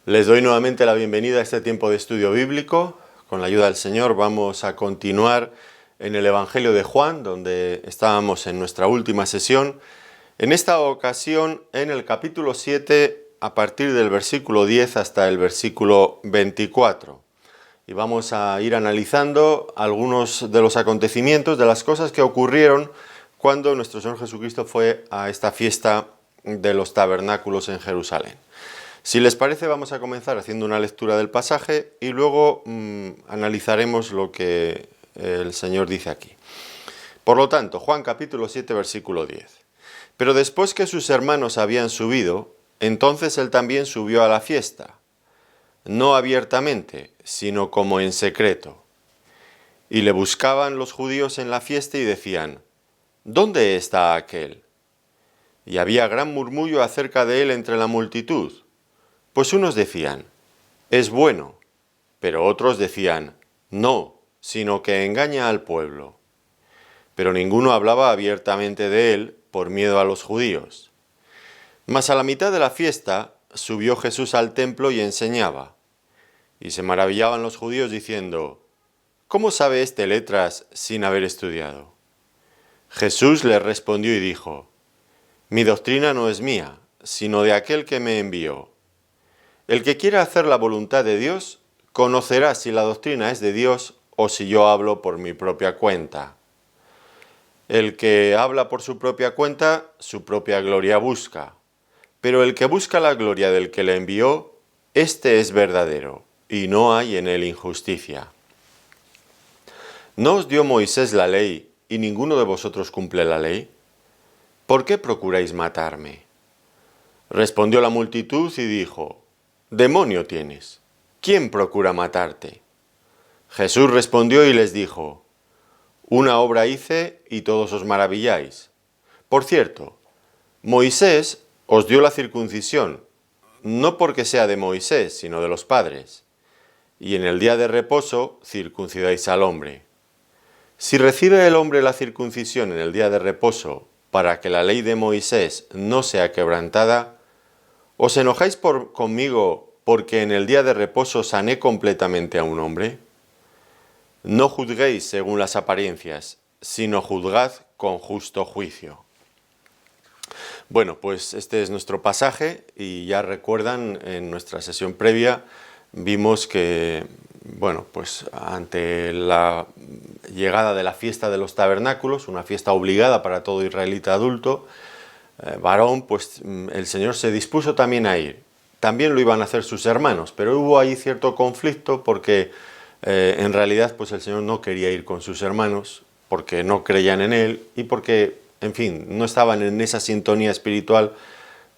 Les doy nuevamente la bienvenida a este tiempo de estudio bíblico. Con la ayuda del Señor vamos a continuar en el Evangelio de Juan, donde estábamos en nuestra última sesión. En esta ocasión, en el capítulo 7, a partir del versículo 10 hasta el versículo 24. Y vamos a ir analizando algunos de los acontecimientos, de las cosas que ocurrieron cuando nuestro Señor Jesucristo fue a esta fiesta de los tabernáculos en Jerusalén. Si les parece, vamos a comenzar haciendo una lectura del pasaje y luego analizaremos lo que el Señor dice aquí. Por lo tanto, Juan capítulo 7, versículo 10. Pero después que sus hermanos habían subido, entonces él también subió a la fiesta, no abiertamente, sino como en secreto. Y le buscaban los judíos en la fiesta y decían: ¿dónde está aquel? Y había gran murmullo acerca de él entre la multitud. Pues unos decían: es bueno, pero otros decían: no, sino que engaña al pueblo. Pero ninguno hablaba abiertamente de él por miedo a los judíos. Mas a la mitad de la fiesta subió Jesús al templo y enseñaba. Y se maravillaban los judíos diciendo: ¿cómo sabe este letras sin haber estudiado? Jesús les respondió y dijo: mi doctrina no es mía, sino de aquel que me envió. El que quiera hacer la voluntad de Dios, conocerá si la doctrina es de Dios o si yo hablo por mi propia cuenta. El que habla por su propia cuenta, su propia gloria busca. Pero el que busca la gloria del que le envió, éste es verdadero, y no hay en él injusticia. ¿No os dio Moisés la ley, y ninguno de vosotros cumple la ley? ¿Por qué procuráis matarme? Respondió la multitud y dijo: demonio tienes, ¿quién procura matarte? Jesús respondió y les dijo: una obra hice y todos os maravilláis. Por cierto, Moisés os dio la circuncisión, no porque sea de Moisés, sino de los padres. Y en el día de reposo circuncidáis al hombre. Si recibe el hombre la circuncisión en el día de reposo, para que la ley de Moisés no sea quebrantada, ¿os enojáis conmigo porque en el día de reposo sané completamente a un hombre? No juzguéis según las apariencias, sino juzgad con justo juicio. Bueno, pues este es nuestro pasaje y ya recuerdan, en nuestra sesión previa vimos que, bueno, pues ante la llegada de la fiesta de los tabernáculos, una fiesta obligada para todo israelita adulto, varón, pues el Señor se dispuso también a ir. También lo iban a hacer sus hermanos, pero hubo ahí cierto conflicto porque en realidad pues el Señor no quería ir con sus hermanos porque no creían en Él y porque, en fin, no estaban en esa sintonía espiritual,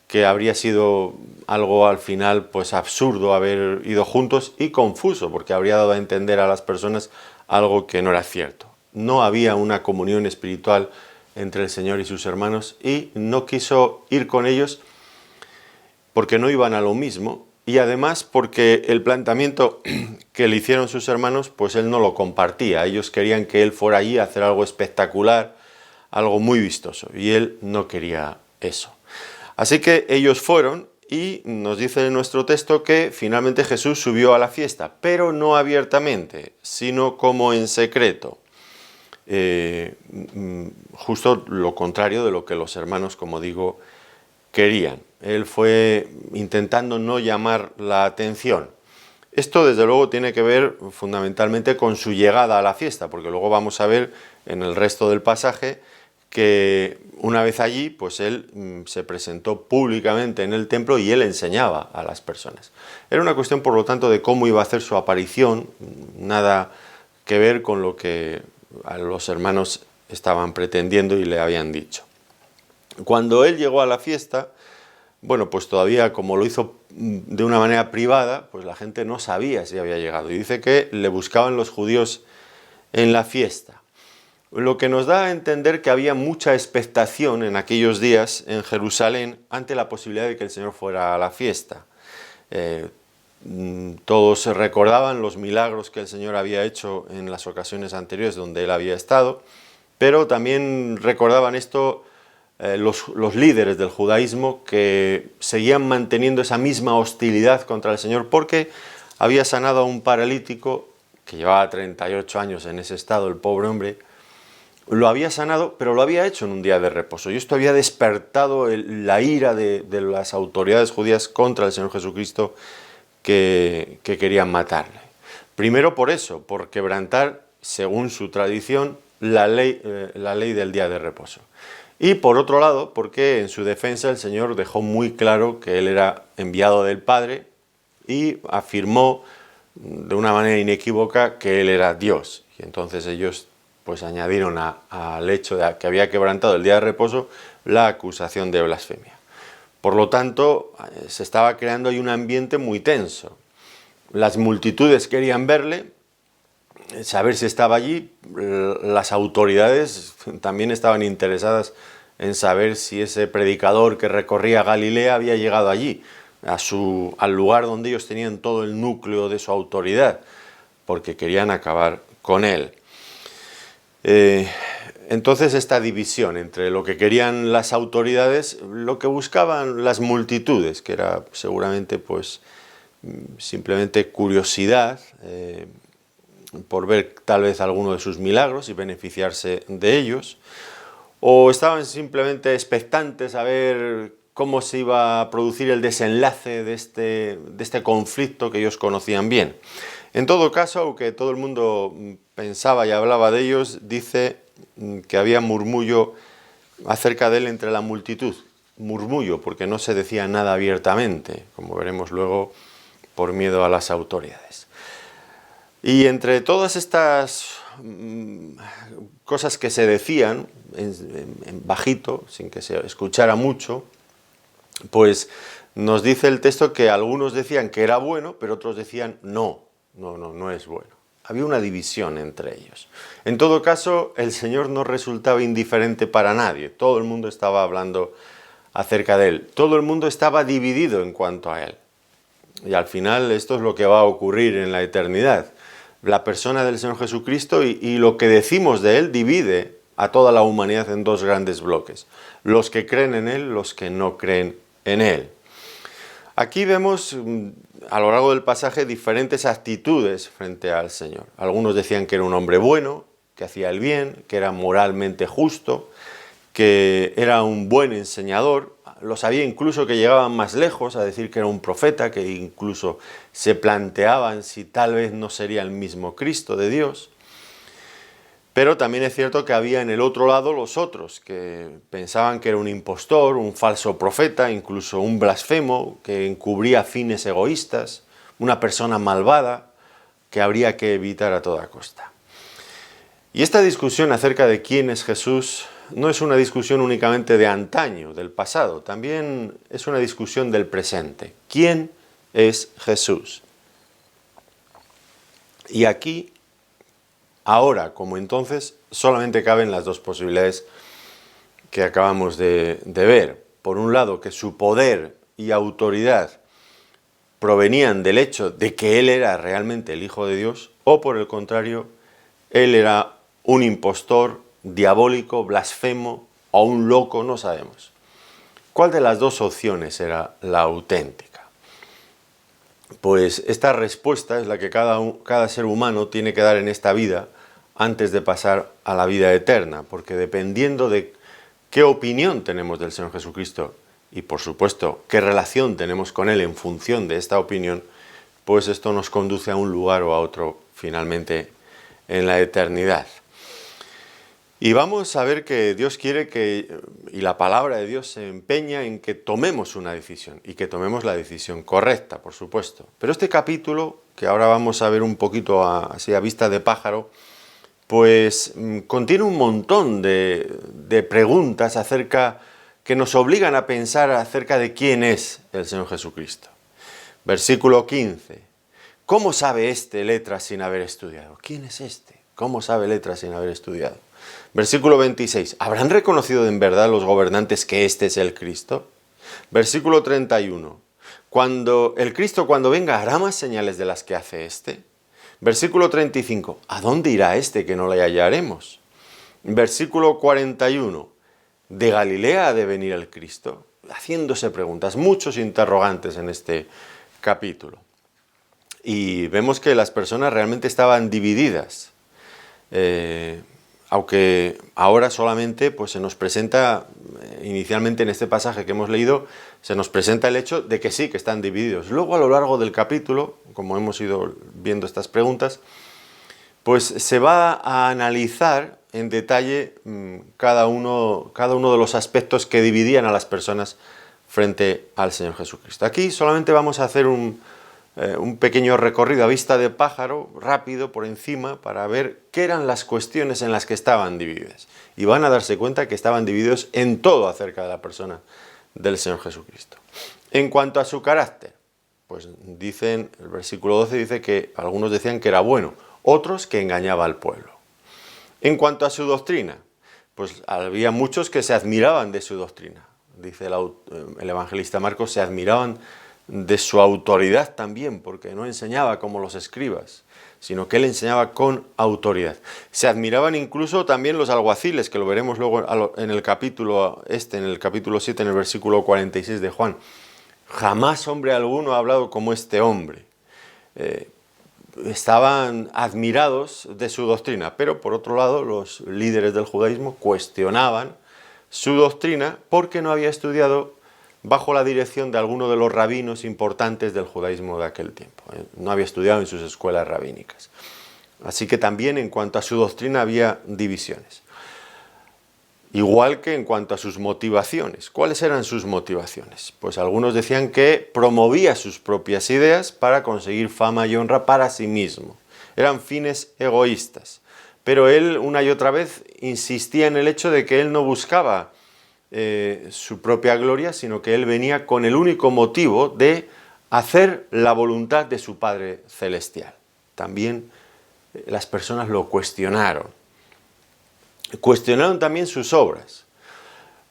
que habría sido algo al final pues absurdo haber ido juntos y confuso, porque habría dado a entender a las personas algo que no era cierto. No había una comunión espiritual entre el Señor y sus hermanos y no quiso ir con ellos porque no iban a lo mismo y además porque el planteamiento que le hicieron sus hermanos pues él no lo compartía. Ellos querían que él fuera allí a hacer algo espectacular, algo muy vistoso, y él no quería eso. Así que ellos fueron y nos dice en nuestro texto que finalmente Jesús subió a la fiesta, pero no abiertamente, sino como en secreto. Justo lo contrario de lo que los hermanos, como digo, querían. Él fue intentando no llamar la atención. Esto desde luego tiene que ver fundamentalmente con su llegada a la fiesta, porque luego vamos a ver en el resto del pasaje que una vez allí, pues él se presentó públicamente en el templo y él enseñaba a las personas. Era una cuestión, por lo tanto, de cómo iba a hacer su aparición, nada que ver con lo que a los hermanos estaban pretendiendo y le habían dicho. Cuando él llegó a la fiesta, bueno, pues todavía como lo hizo de una manera privada, pues la gente no sabía si había llegado. Y dice que le buscaban los judíos en la fiesta. Lo que nos da a entender que había mucha expectación en aquellos días en Jerusalén ante la posibilidad de que el Señor fuera a la fiesta. Todos recordaban los milagros que el Señor había hecho en las ocasiones anteriores donde él había estado, pero también recordaban esto los líderes del judaísmo que seguían manteniendo esa misma hostilidad contra el Señor porque había sanado a un paralítico que llevaba 38 años en ese estado, el pobre hombre. Lo había sanado, pero lo había hecho en un día de reposo. Y esto había despertado la ira de las autoridades judías contra el Señor Jesucristo que querían matarle. Primero por eso, por quebrantar, según su tradición, la ley del día de reposo. Y por otro lado, porque en su defensa el Señor dejó muy claro que Él era enviado del Padre y afirmó de una manera inequívoca que Él era Dios. Y entonces ellos pues añadieron al hecho de que había quebrantado el día de reposo la acusación de blasfemia. Por lo tanto, se estaba creando ahí un ambiente muy tenso. Las multitudes querían verle, saber si estaba allí. Las autoridades también estaban interesadas en saber si ese predicador que recorría Galilea había llegado allí, al lugar donde ellos tenían todo el núcleo de su autoridad, porque querían acabar con él. Entonces esta división entre lo que querían las autoridades, lo que buscaban las multitudes, que era seguramente pues simplemente curiosidad por ver tal vez alguno de sus milagros y beneficiarse de ellos, o estaban simplemente expectantes a ver cómo se iba a producir el desenlace de este conflicto que ellos conocían bien. En todo caso, aunque todo el mundo pensaba y hablaba de ellos, dice que había murmullo acerca de él entre la multitud. Murmullo, porque no se decía nada abiertamente, como veremos luego, por miedo a las autoridades. Y entre todas estas cosas que se decían en bajito, sin que se escuchara mucho, pues nos dice el texto que algunos decían que era bueno, pero otros decían no es bueno. Había una división entre ellos. En todo caso, el Señor no resultaba indiferente para nadie. Todo el mundo estaba hablando acerca de Él. Todo el mundo estaba dividido en cuanto a Él. Y al final esto es lo que va a ocurrir en la eternidad. La persona del Señor Jesucristo y lo que decimos de Él divide a toda la humanidad en dos grandes bloques. Los que creen en Él, los que no creen en Él. Aquí vemos a lo largo del pasaje diferentes actitudes frente al Señor. Algunos decían que era un hombre bueno, que hacía el bien, que era moralmente justo, que era un buen enseñador. Los había incluso que llegaban más lejos a decir que era un profeta, que incluso se planteaban si tal vez no sería el mismo Cristo de Dios. Pero también es cierto que había en el otro lado los otros, que pensaban que era un impostor, un falso profeta, incluso un blasfemo, que encubría fines egoístas, una persona malvada que habría que evitar a toda costa. Y esta discusión acerca de quién es Jesús no es una discusión únicamente de antaño, del pasado, también es una discusión del presente. ¿Quién es Jesús? Y aquí, ahora como entonces, solamente caben las dos posibilidades que acabamos de ver. Por un lado, que su poder y autoridad provenían del hecho de que Él era realmente el Hijo de Dios, o por el contrario, Él era un impostor, diabólico, blasfemo o un loco, no sabemos. ¿Cuál de las dos opciones era la auténtica? Pues esta respuesta es la que cada ser humano tiene que dar en esta vida antes de pasar a la vida eterna, porque dependiendo de qué opinión tenemos del Señor Jesucristo y por supuesto qué relación tenemos con Él en función de esta opinión, pues esto nos conduce a un lugar o a otro finalmente en la eternidad. Y vamos a ver que Dios quiere y la palabra de Dios se empeña en que tomemos una decisión y que tomemos la decisión correcta, por supuesto. Pero este capítulo, que ahora vamos a ver un poquito así a vista de pájaro, pues contiene un montón de preguntas que nos obligan a pensar acerca de quién es el Señor Jesucristo. Versículo 15. ¿Cómo sabe este letras sin haber estudiado? ¿Quién es este? ¿Cómo sabe letras sin haber estudiado? Versículo 26. ¿Habrán reconocido en verdad los gobernantes que este es el Cristo? Versículo 31. Cuando venga, ¿hará más señales de las que hace este? Versículo 35. ¿A dónde irá este que no le hallaremos? Versículo 41. ¿De Galilea ha de venir el Cristo? Haciéndose preguntas, muchos interrogantes en este capítulo. Y vemos que las personas realmente estaban divididas. Aunque ahora solamente pues, se nos presenta, inicialmente en este pasaje que hemos leído, se nos presenta el hecho de que sí, que están divididos. Luego a lo largo del capítulo, como hemos ido viendo estas preguntas, pues se va a analizar en detalle cada uno de los aspectos que dividían a las personas frente al Señor Jesucristo. Aquí solamente vamos a hacer un pequeño recorrido a vista de pájaro, rápido, por encima, para ver qué eran las cuestiones en las que estaban divididas. Y van a darse cuenta que estaban divididos en todo acerca de la persona del Señor Jesucristo. En cuanto a su carácter, pues dicen, el versículo 12 dice que algunos decían que era bueno, otros que engañaba al pueblo. En cuanto a su doctrina, pues había muchos que se admiraban de su doctrina. Dice el evangelista Marcos, se admiraban de su autoridad también, porque no enseñaba como los escribas, sino que él enseñaba con autoridad. Se admiraban incluso también los alguaciles, que lo veremos luego en el capítulo 7, en el versículo 46 de Juan. Jamás hombre alguno ha hablado como este hombre. Estaban admirados de su doctrina, pero por otro lado los líderes del judaísmo cuestionaban su doctrina porque no había estudiado bajo la dirección de alguno de los rabinos importantes del judaísmo de aquel tiempo. No había estudiado en sus escuelas rabínicas. Así que también en cuanto a su doctrina había divisiones. Igual que en cuanto a sus motivaciones. ¿Cuáles eran sus motivaciones? Pues algunos decían que promovía sus propias ideas para conseguir fama y honra para sí mismo. Eran fines egoístas. Pero él una y otra vez insistía en el hecho de que él no buscaba su propia gloria, sino que él venía con el único motivo de hacer la voluntad de su Padre Celestial. También las personas lo cuestionaron. Cuestionaron también sus obras.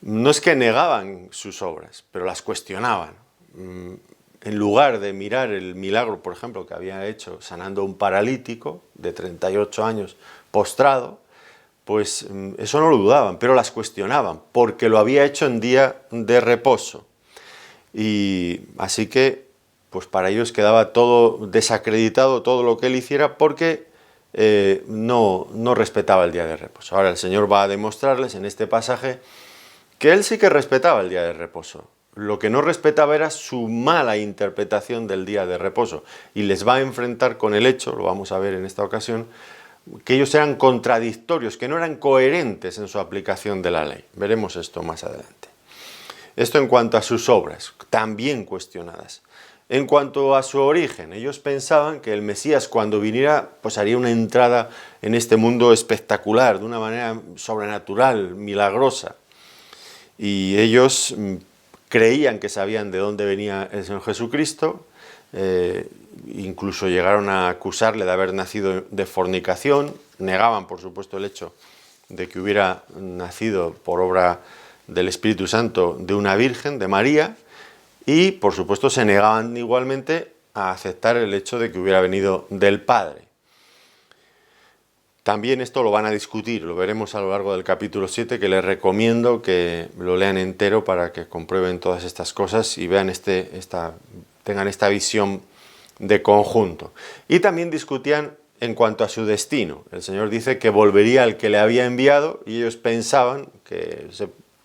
No es que negaban sus obras, pero las cuestionaban. En lugar de mirar el milagro, por ejemplo, que había hecho sanando a un paralítico de 38 años postrado, pues eso no lo dudaban, pero las cuestionaban, porque lo había hecho en día de reposo. Y así que, pues para ellos quedaba todo desacreditado, todo lo que él hiciera, porque no respetaba el día de reposo. Ahora el Señor va a demostrarles en este pasaje que él sí que respetaba el día de reposo. Lo que no respetaba era su mala interpretación del día de reposo. Y les va a enfrentar con el hecho, lo vamos a ver en esta ocasión, que ellos eran contradictorios, que no eran coherentes en su aplicación de la ley. Veremos esto más adelante. Esto en cuanto a sus obras, también cuestionadas. En cuanto a su origen, ellos pensaban que el Mesías cuando viniera pues haría una entrada en este mundo espectacular, de una manera sobrenatural, milagrosa. Y ellos creían que sabían de dónde venía el Señor Jesucristo, incluso llegaron a acusarle de haber nacido de fornicación, negaban por supuesto el hecho de que hubiera nacido por obra del Espíritu Santo de una virgen, de María, y por supuesto se negaban igualmente a aceptar el hecho de que hubiera venido del Padre. También esto lo van a discutir, lo veremos a lo largo del capítulo 7, que les recomiendo que lo lean entero para que comprueben todas estas cosas y vean tengan esta visión de conjunto. Y también discutían en cuanto a su destino. El Señor dice que volvería al que le había enviado y ellos pensaban que,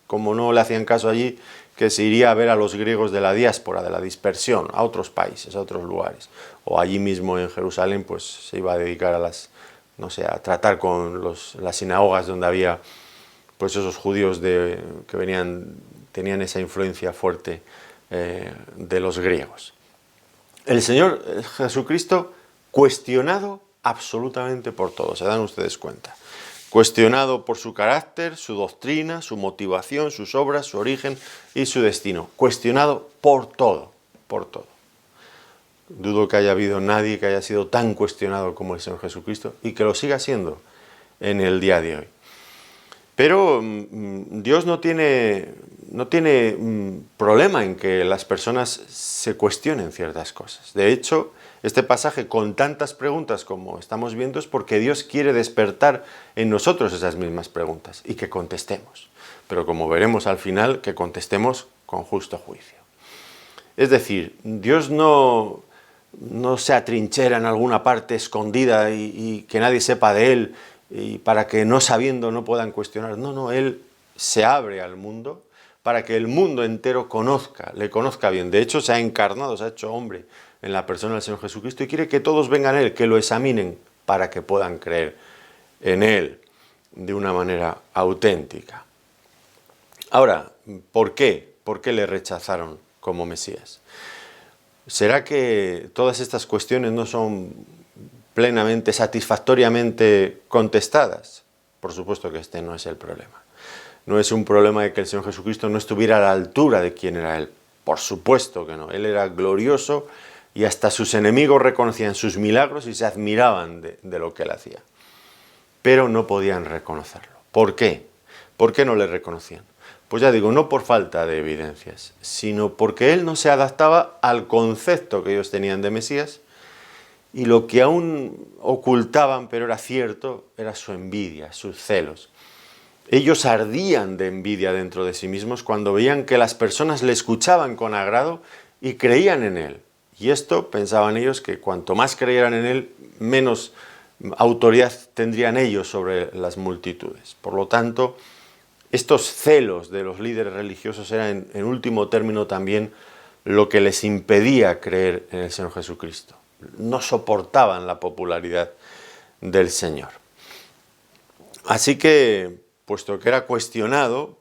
como no le hacían caso allí, que se iría a ver a los griegos de la diáspora, de la dispersión, a otros países, a otros lugares. O allí mismo en Jerusalén pues se iba a dedicar a tratar con las sinagogas donde había pues esos judíos que tenían esa influencia fuerte de los griegos. El Señor Jesucristo cuestionado absolutamente por todo, se dan ustedes cuenta. Cuestionado por su carácter, su doctrina, su motivación, sus obras, su origen y su destino. Cuestionado por todo, por todo. Dudo que haya habido nadie que haya sido tan cuestionado como el Señor Jesucristo y que lo siga siendo en el día de hoy. Pero Dios no tiene problema en que las personas se cuestionen ciertas cosas. De hecho, este pasaje con tantas preguntas como estamos viendo es porque Dios quiere despertar en nosotros esas mismas preguntas y que contestemos. pero como veremos al final, que contestemos con justo juicio. Es decir, Dios no se atrinchera en alguna parte escondida y que nadie sepa de Él, y para que no sabiendo no puedan cuestionar. No, Él se abre al mundo para que el mundo entero le conozca bien. De hecho, se ha encarnado, se ha hecho hombre en la persona del Señor Jesucristo y quiere que todos vengan a Él, que lo examinen para que puedan creer en Él de una manera auténtica. Ahora, ¿por qué? ¿Por qué le rechazaron como Mesías? ¿Será que todas estas cuestiones no son plenamente, satisfactoriamente contestadas? Por supuesto que este no es el problema. No es un problema de que el Señor Jesucristo no estuviera a la altura de quién era Él. Por supuesto que no. Él era glorioso y hasta sus enemigos reconocían sus milagros y se admiraban de lo que Él hacía. Pero no podían reconocerlo. ¿Por qué? ¿Por qué no le reconocían? Pues ya digo, no por falta de evidencias, sino porque Él no se adaptaba al concepto que ellos tenían de Mesías, y lo que aún ocultaban, pero era cierto, era su envidia, sus celos. Ellos ardían de envidia dentro de sí mismos cuando veían que las personas le escuchaban con agrado y creían en Él. Y esto, pensaban ellos, que cuanto más creyeran en Él, menos autoridad tendrían ellos sobre las multitudes. Por lo tanto, estos celos de los líderes religiosos eran, en último término, también lo que les impedía creer en el Señor Jesucristo. No soportaban la popularidad del Señor. Así que, puesto que era cuestionado,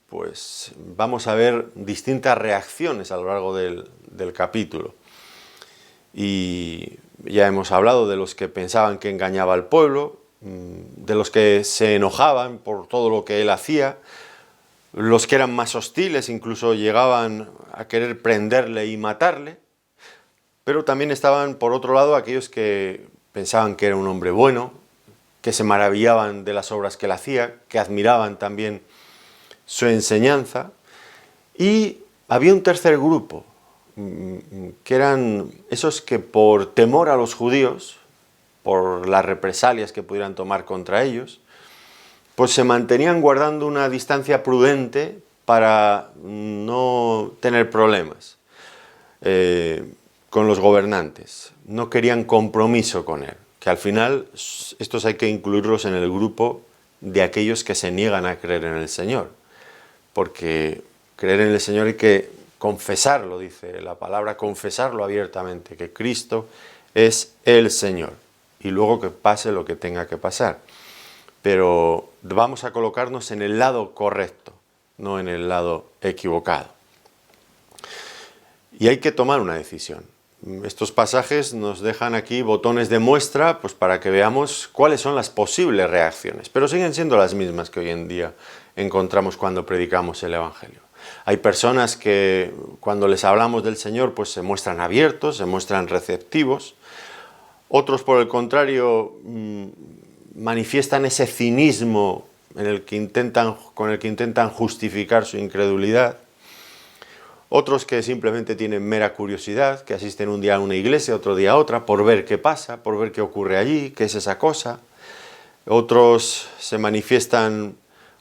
pues vamos a ver distintas reacciones a lo largo del capítulo. Y ya hemos hablado de los que pensaban que engañaba al pueblo, de los que se enojaban por todo lo que él hacía, los que eran más hostiles, incluso llegaban a querer prenderle y matarle, pero también estaban, por otro lado, aquellos que pensaban que era un hombre bueno, que se maravillaban de las obras que él hacía, que admiraban también su enseñanza. Y había un tercer grupo, que eran esos que por temor a los judíos, por las represalias que pudieran tomar contra ellos, pues se mantenían guardando una distancia prudente para no tener problemas con los gobernantes. No querían compromiso con él, que al final estos hay que incluirlos en el grupo de aquellos que se niegan a creer en el Señor, porque creer en el Señor hay que confesarlo, dice la palabra, confesarlo abiertamente, que Cristo es el Señor, y luego que pase lo que tenga que pasar. Pero vamos a colocarnos en el lado correcto, no en el lado equivocado. Y hay que tomar una decisión. Estos pasajes nos dejan aquí botones de muestra, pues para que veamos cuáles son las posibles reacciones, pero siguen siendo las mismas que hoy en día encontramos cuando predicamos el Evangelio. Hay personas que cuando les hablamos del Señor pues se muestran abiertos, se muestran receptivos. Otros, por el contrario, manifiestan ese cinismo con el que intentan justificar su incredulidad. Otros que simplemente tienen mera curiosidad, que asisten un día a una iglesia, otro día a otra, por ver qué pasa, por ver qué ocurre allí, qué es esa cosa. Otros se manifiestan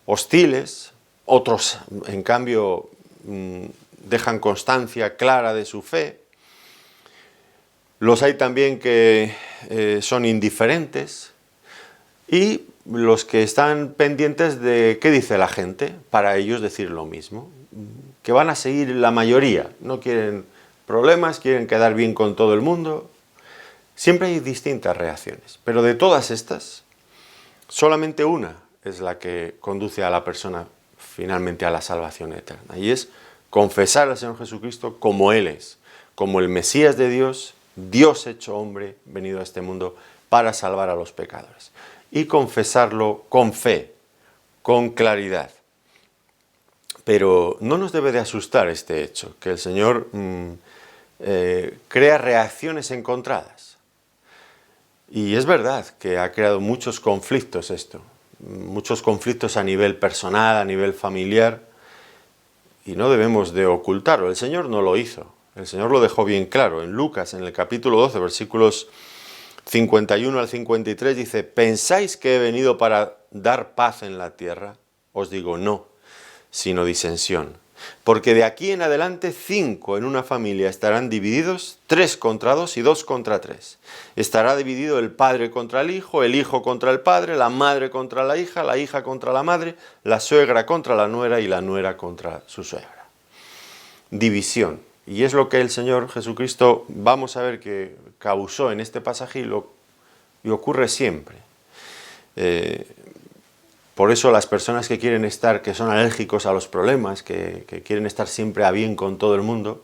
hostiles, otros, en cambio, dejan constancia clara de su fe. Los hay también que son indiferentes, y los que están pendientes de qué dice la gente, para ellos decir lo mismo, que van a seguir la mayoría, no quieren problemas, quieren quedar bien con todo el mundo. Siempre hay distintas reacciones, pero de todas estas, solamente una es la que conduce a la persona finalmente a la salvación eterna, y es confesar al Señor Jesucristo como Él es, como el Mesías de Dios, Dios hecho hombre, venido a este mundo para salvar a los pecadores. Y confesarlo con fe, con claridad. Pero no nos debe de asustar este hecho, que el Señor crea reacciones encontradas. Y es verdad que ha creado muchos conflictos esto, muchos conflictos a nivel personal, a nivel familiar, y no debemos de ocultarlo. El Señor no lo hizo, el Señor lo dejó bien claro. En Lucas, en el capítulo 12, versículos 51 al 53, dice: ¿pensáis que he venido para dar paz en la tierra? Os digo, no, sino disensión. Porque de aquí en adelante 5 en una familia estarán divididos, 3 contra 2 y 2 contra 3. Estará dividido el padre contra el hijo contra el padre, la madre contra la hija contra la madre, la suegra contra la nuera y la nuera contra su suegra. División. Y es lo que el Señor Jesucristo, vamos a ver que causó en este pasaje y ocurre siempre. Por eso las personas que quieren estar, que son alérgicos a los problemas, que quieren estar siempre a bien con todo el mundo,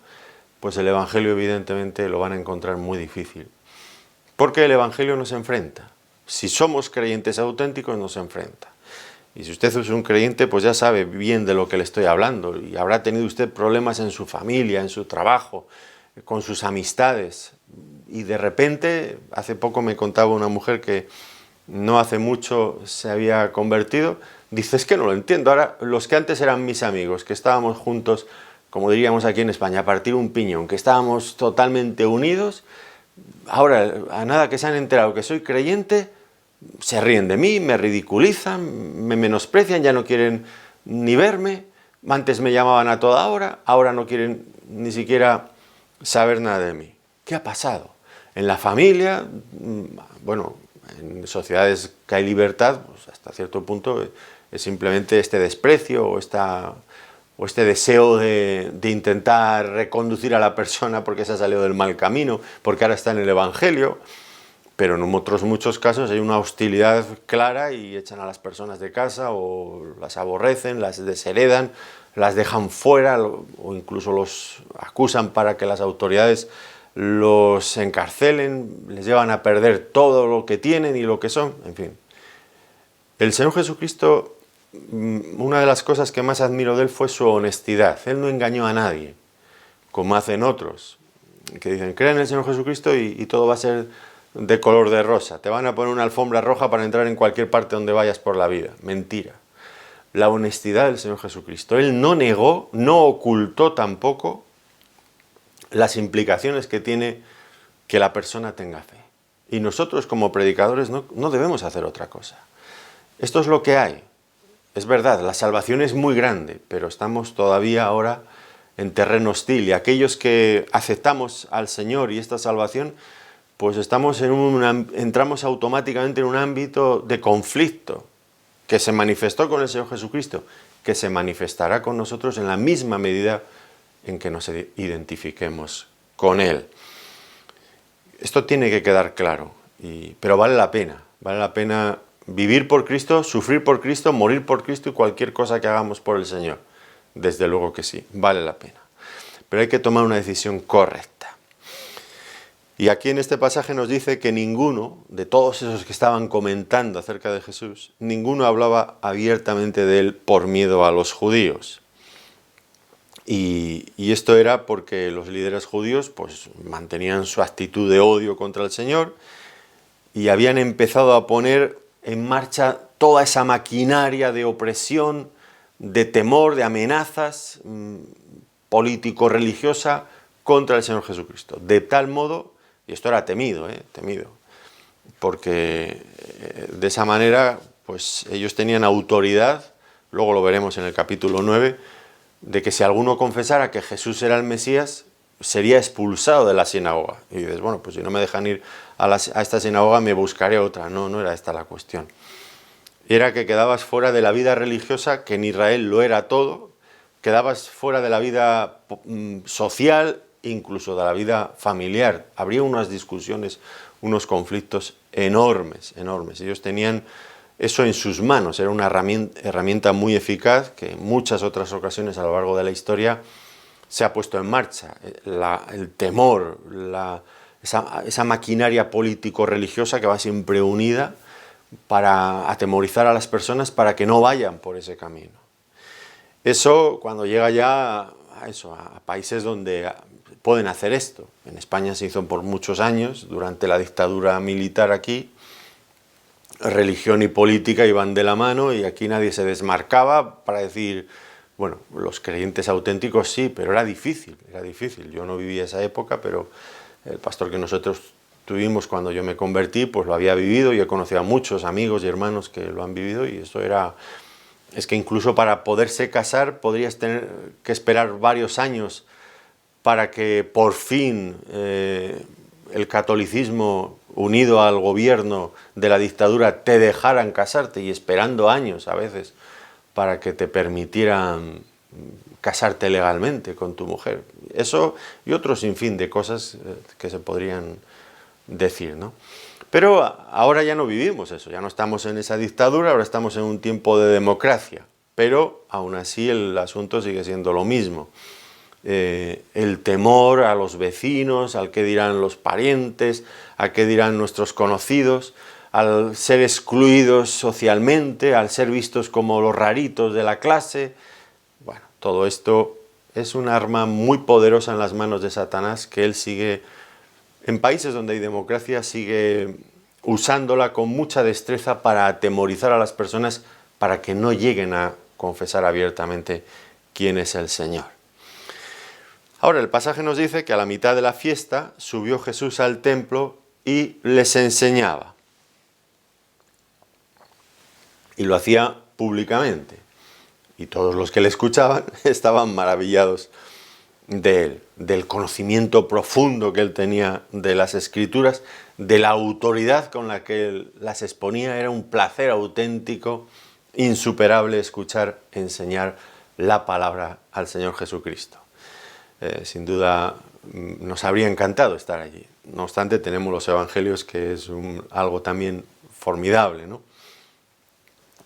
pues el Evangelio evidentemente lo van a encontrar muy difícil. Porque el Evangelio nos enfrenta. Si somos creyentes auténticos, nos enfrenta. Y si usted es un creyente, pues ya sabe bien de lo que le estoy hablando. Y habrá tenido usted problemas en su familia, en su trabajo, con sus amistades. Y de repente, hace poco me contaba una mujer que no hace mucho se había convertido, dice, es que no lo entiendo, ahora los que antes eran mis amigos, que estábamos juntos, como diríamos aquí en España, a partir un piñón, que estábamos totalmente unidos, ahora a nada que se han enterado que soy creyente, se ríen de mí, me ridiculizan, me menosprecian, ya no quieren ni verme, antes me llamaban a toda hora, ahora no quieren ni siquiera saber nada de mí. ¿Qué ha pasado? En la familia, bueno, en sociedades que hay libertad, pues hasta cierto punto es simplemente este desprecio o este deseo de intentar reconducir a la persona porque se ha salido del mal camino, porque ahora está en el Evangelio, pero en otros muchos casos hay una hostilidad clara y echan a las personas de casa o las aborrecen, las desheredan, las dejan fuera o incluso los acusan para que las autoridades los encarcelen, les llevan a perder todo lo que tienen y lo que son, en fin. El Señor Jesucristo, una de las cosas que más admiro de él fue su honestidad. Él no engañó a nadie, como hacen otros, que dicen, creen en el Señor Jesucristo y todo va a ser de color de rosa. Te van a poner una alfombra roja para entrar en cualquier parte donde vayas por la vida. Mentira. La honestidad del Señor Jesucristo. Él no negó, no ocultó tampoco las implicaciones que tiene que la persona tenga fe. Y nosotros como predicadores no debemos hacer otra cosa. Esto es lo que hay. Es verdad, la salvación es muy grande, pero estamos todavía ahora en terreno hostil. Y aquellos que aceptamos al Señor y esta salvación, pues entramos automáticamente en un ámbito de conflicto que se manifestó con el Señor Jesucristo, que se manifestará con nosotros en la misma medida en que nos identifiquemos con Él. Esto tiene que quedar claro, pero vale la pena vivir por Cristo, sufrir por Cristo, morir por Cristo y cualquier cosa que hagamos por el Señor. Desde luego que sí, vale la pena. Pero hay que tomar una decisión correcta. Y aquí en este pasaje nos dice que ninguno, de todos esos que estaban comentando acerca de Jesús, ninguno hablaba abiertamente de Él por miedo a los judíos. Y esto era porque los líderes judíos pues, mantenían su actitud de odio contra el Señor y habían empezado a poner en marcha toda esa maquinaria de opresión, de temor, de amenazas político-religiosa contra el Señor Jesucristo. De tal modo, y esto era temido, porque de esa manera pues, ellos tenían autoridad, luego lo veremos en el capítulo 9, de que si alguno confesara que Jesús era el Mesías, sería expulsado de la sinagoga. Y dices, bueno, pues si no me dejan ir a esta sinagoga, me buscaré otra. No era esta la cuestión. Era que quedabas fuera de la vida religiosa, que en Israel lo era todo, quedabas fuera de la vida social, incluso de la vida familiar. Habría unas discusiones, unos conflictos enormes. Ellos tenían eso en sus manos, era una herramienta muy eficaz que en muchas otras ocasiones a lo largo de la historia se ha puesto en marcha. El temor, esa maquinaria político-religiosa que va siempre unida para atemorizar a las personas para que no vayan por ese camino. Eso cuando llega ya a países donde pueden hacer esto. En España se hizo por muchos años, durante la dictadura militar aquí, religión y política iban de la mano y aquí nadie se desmarcaba para decir, bueno, los creyentes auténticos sí, pero era difícil. Yo no viví esa época, pero el pastor que nosotros tuvimos cuando yo me convertí, pues lo había vivido y he conocido a muchos amigos y hermanos que lo han vivido y esto era es que incluso para poderse casar podrías tener que esperar varios años para que por fin el catolicismo unido al gobierno de la dictadura te dejaran casarte, y esperando años a veces para que te permitieran casarte legalmente con tu mujer. Eso y otro sinfín de cosas que se podrían decir, ¿no? Pero ahora ya no vivimos eso, ya no estamos en esa dictadura, ahora estamos en un tiempo de democracia, pero aún así el asunto sigue siendo lo mismo. El temor a los vecinos, al qué dirán los parientes, a qué dirán nuestros conocidos, al ser excluidos socialmente, al ser vistos como los raritos de la clase. Bueno, todo esto es un arma muy poderosa en las manos de Satanás, que él sigue, en países donde hay democracia, sigue usándola con mucha destreza para atemorizar a las personas para que no lleguen a confesar abiertamente quién es el Señor. Ahora, el pasaje nos dice que a la mitad de la fiesta subió Jesús al templo y les enseñaba. Y lo hacía públicamente. Y todos los que le escuchaban estaban maravillados de él, del conocimiento profundo que él tenía de las Escrituras, de la autoridad con la que él las exponía. Era un placer auténtico, insuperable, escuchar enseñar la palabra al Señor Jesucristo. Sin duda nos habría encantado estar allí. No obstante, tenemos los evangelios, que es algo también formidable, ¿no?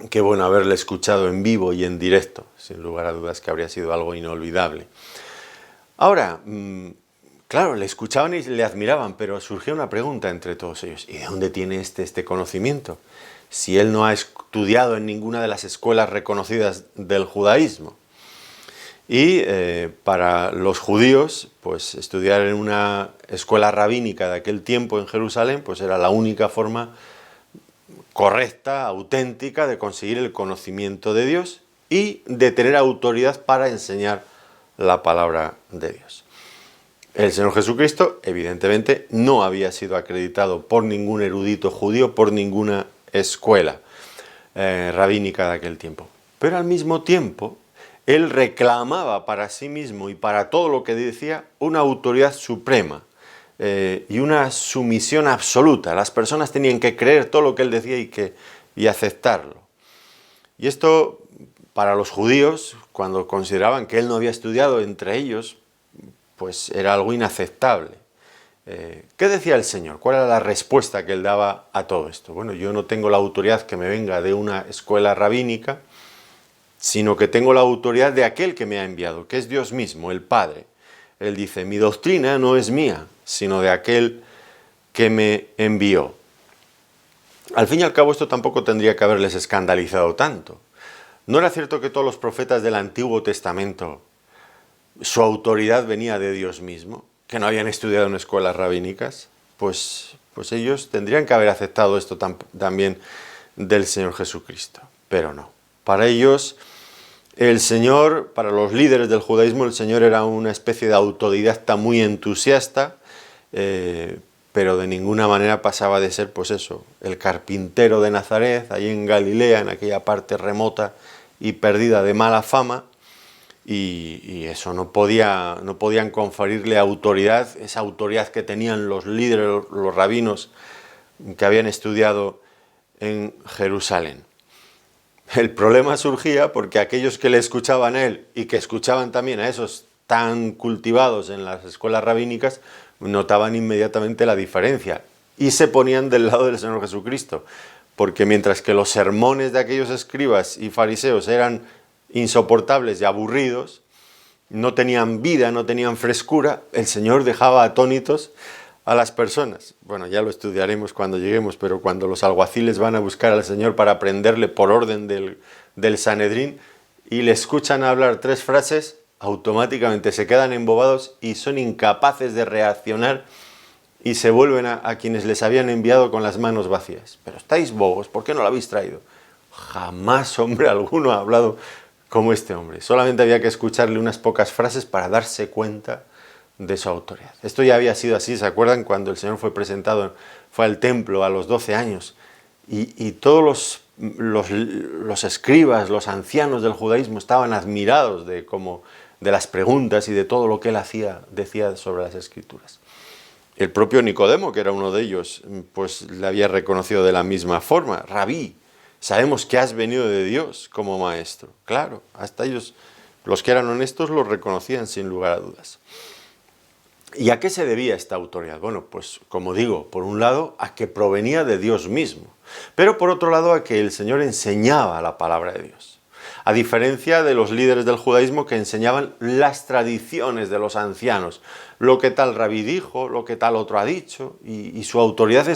Qué bueno haberle escuchado en vivo y en directo, sin lugar a dudas que habría sido algo inolvidable. Ahora, claro, le escuchaban y le admiraban, pero surgió una pregunta entre todos ellos: ¿y de dónde tiene este conocimiento? Si él no ha estudiado en ninguna de las escuelas reconocidas del judaísmo. Y para los judíos, pues estudiar en una escuela rabínica de aquel tiempo en Jerusalén, pues era la única forma correcta, auténtica, de conseguir el conocimiento de Dios y de tener autoridad para enseñar la palabra de Dios. El Señor Jesucristo, evidentemente, no había sido acreditado por ningún erudito judío, por ninguna escuela rabínica de aquel tiempo. Pero al mismo tiempo, él reclamaba para sí mismo y para todo lo que decía una autoridad suprema y una sumisión absoluta. Las personas tenían que creer todo lo que él decía y aceptarlo. Y esto, para los judíos, cuando consideraban que él no había estudiado entre ellos, pues era algo inaceptable. ¿Qué decía el Señor? ¿Cuál era la respuesta que él daba a todo esto? Bueno, yo no tengo la autoridad que me venga de una escuela rabínica, sino que tengo la autoridad de aquel que me ha enviado, que es Dios mismo, el Padre. Él dice: mi doctrina no es mía, sino de aquel que me envió. Al fin y al cabo, esto tampoco tendría que haberles escandalizado tanto. ¿No era cierto que todos los profetas del Antiguo Testamento, su autoridad venía de Dios mismo, que no habían estudiado en escuelas rabínicas? Pues ellos tendrían que haber aceptado esto también del Señor Jesucristo, pero no. Para ellos, el Señor, para los líderes del judaísmo, el Señor era una especie de autodidacta muy entusiasta, pero de ninguna manera pasaba de ser, pues eso, el carpintero de Nazaret, allí en Galilea, en aquella parte remota y perdida de mala fama, y eso no podían conferirle autoridad, esa autoridad que tenían los líderes, los rabinos que habían estudiado en Jerusalén. El problema surgía porque aquellos que le escuchaban a él y que escuchaban también a esos tan cultivados en las escuelas rabínicas, notaban inmediatamente la diferencia y se ponían del lado del Señor Jesucristo, porque mientras que los sermones de aquellos escribas y fariseos eran insoportables y aburridos, no tenían vida, no tenían frescura, el Señor dejaba atónitos a las personas. Bueno, ya lo estudiaremos cuando lleguemos, pero cuando los alguaciles van a buscar al Señor para prenderle por orden del Sanedrín y le escuchan hablar 3 frases, automáticamente se quedan embobados y son incapaces de reaccionar y se vuelven a quienes les habían enviado con las manos vacías. Pero estáis bobos, ¿por qué no lo habéis traído? Jamás hombre alguno ha hablado como este hombre. Solamente había que escucharle unas pocas frases para darse cuenta de su autoridad. Esto ya había sido así, ¿se acuerdan? Cuando el Señor fue al templo a los 12 años y todos los los escribas, los ancianos del judaísmo estaban admirados de las preguntas y de todo lo que él decía sobre las escrituras. El propio Nicodemo, que era uno de ellos, pues le había reconocido de la misma forma. Rabí, sabemos que has venido de Dios como maestro. Claro, hasta ellos, los que eran honestos, lo reconocían sin lugar a dudas. ¿Y a qué se debía esta autoridad? Bueno, pues como digo, por un lado, a que provenía de Dios mismo, pero por otro lado, a que el Señor enseñaba la palabra de Dios. A diferencia de los líderes del judaísmo que enseñaban las tradiciones de los ancianos, lo que tal rabí dijo, lo que tal otro ha dicho, y su autoridad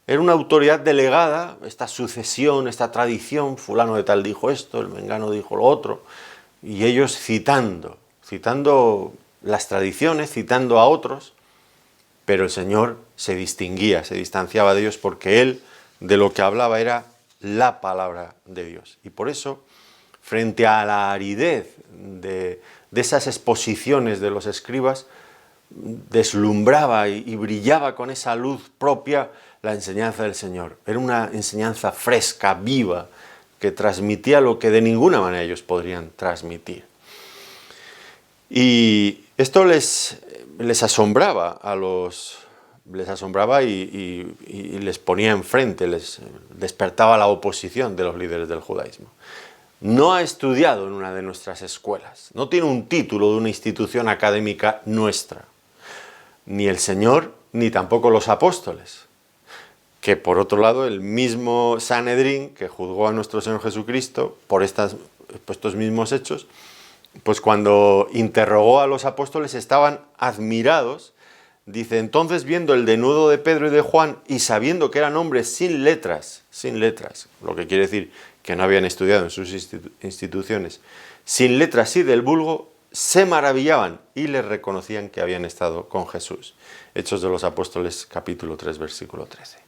era una autoridad delegada, esta sucesión, esta tradición, fulano de tal dijo esto, el mengano dijo lo otro, y ellos citando las tradiciones, citando a otros, pero el Señor se distinguía, se distanciaba de ellos porque Él de lo que hablaba era la palabra de Dios. Y por eso, frente a la aridez de esas exposiciones de los escribas, deslumbraba y brillaba con esa luz propia la enseñanza del Señor. Era una enseñanza fresca, viva, que transmitía lo que de ninguna manera ellos podrían transmitir. Y esto les asombraba y les ponía enfrente, les despertaba la oposición de los líderes del judaísmo. No ha estudiado en una de nuestras escuelas, no tiene un título de una institución académica nuestra, ni el Señor, ni tampoco los apóstoles, que por otro lado el mismo Sanedrín que juzgó a nuestro Señor Jesucristo por estos mismos hechos, pues cuando interrogó a los apóstoles estaban admirados. Dice, entonces viendo el denudo de Pedro y de Juan y sabiendo que eran hombres sin letras, lo que quiere decir que no habían estudiado en sus instituciones, sin letras y del vulgo, se maravillaban y les reconocían que habían estado con Jesús. Hechos de los Apóstoles, capítulo 3, versículo 13.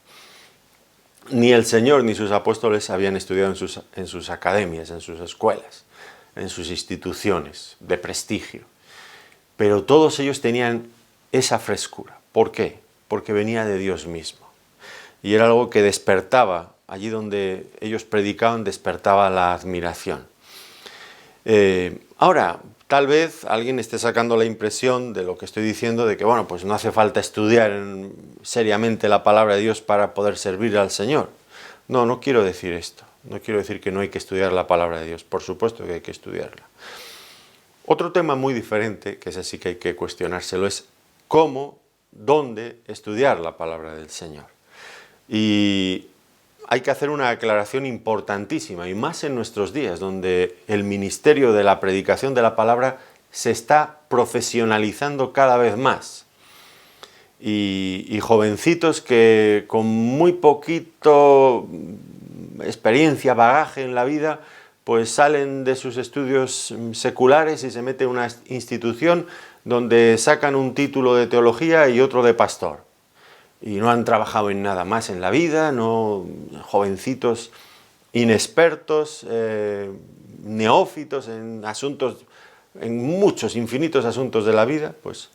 Ni el Señor ni sus apóstoles habían estudiado en sus academias, en sus escuelas, en sus instituciones de prestigio. Pero todos ellos tenían esa frescura. ¿Por qué? Porque venía de Dios mismo. Y era algo que despertaba, allí donde ellos predicaban, despertaba la admiración. Ahora, tal vez alguien esté sacando la impresión de lo que estoy diciendo, de que, bueno, pues no hace falta estudiar seriamente la palabra de Dios para poder servir al Señor. No, no quiero decir esto. No quiero decir que no hay que estudiar la palabra de Dios. Por supuesto que hay que estudiarla. Otro tema muy diferente, que ese sí que hay que cuestionárselo, es cómo, dónde estudiar la palabra del Señor. Y hay que hacer una aclaración importantísima, y más en nuestros días, donde el ministerio de la predicación de la palabra se está profesionalizando cada vez más. Y jovencitos que con muy poquito experiencia, bagaje en la vida, pues salen de sus estudios seculares y se meten en una institución donde sacan un título de teología y otro de pastor. Y no han trabajado en nada más en la vida, no, jovencitos inexpertos, neófitos en asuntos, en muchos, infinitos asuntos de la vida, pues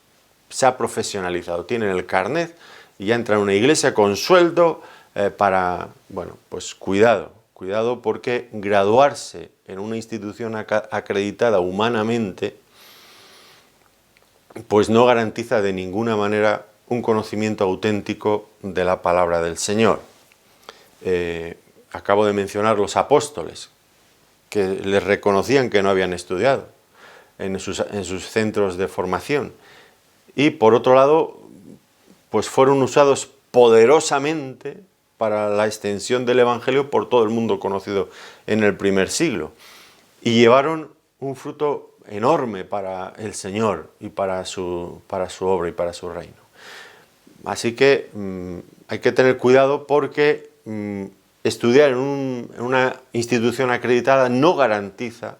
se ha profesionalizado. Tienen el carnet y ya entran a una iglesia con sueldo bueno, pues cuidado porque graduarse en una institución acreditada humanamente, pues no garantiza de ninguna manera un conocimiento auténtico de la palabra del Señor. Acabo de mencionar los apóstoles, que les reconocían que no habían estudiado en sus centros de formación. Y por otro lado, pues fueron usados poderosamente para la extensión del Evangelio por todo el mundo conocido en el primer siglo. Y llevaron un fruto enorme para el Señor y para su obra y para su reino. Así que hay que tener cuidado porque estudiar en una institución acreditada no garantiza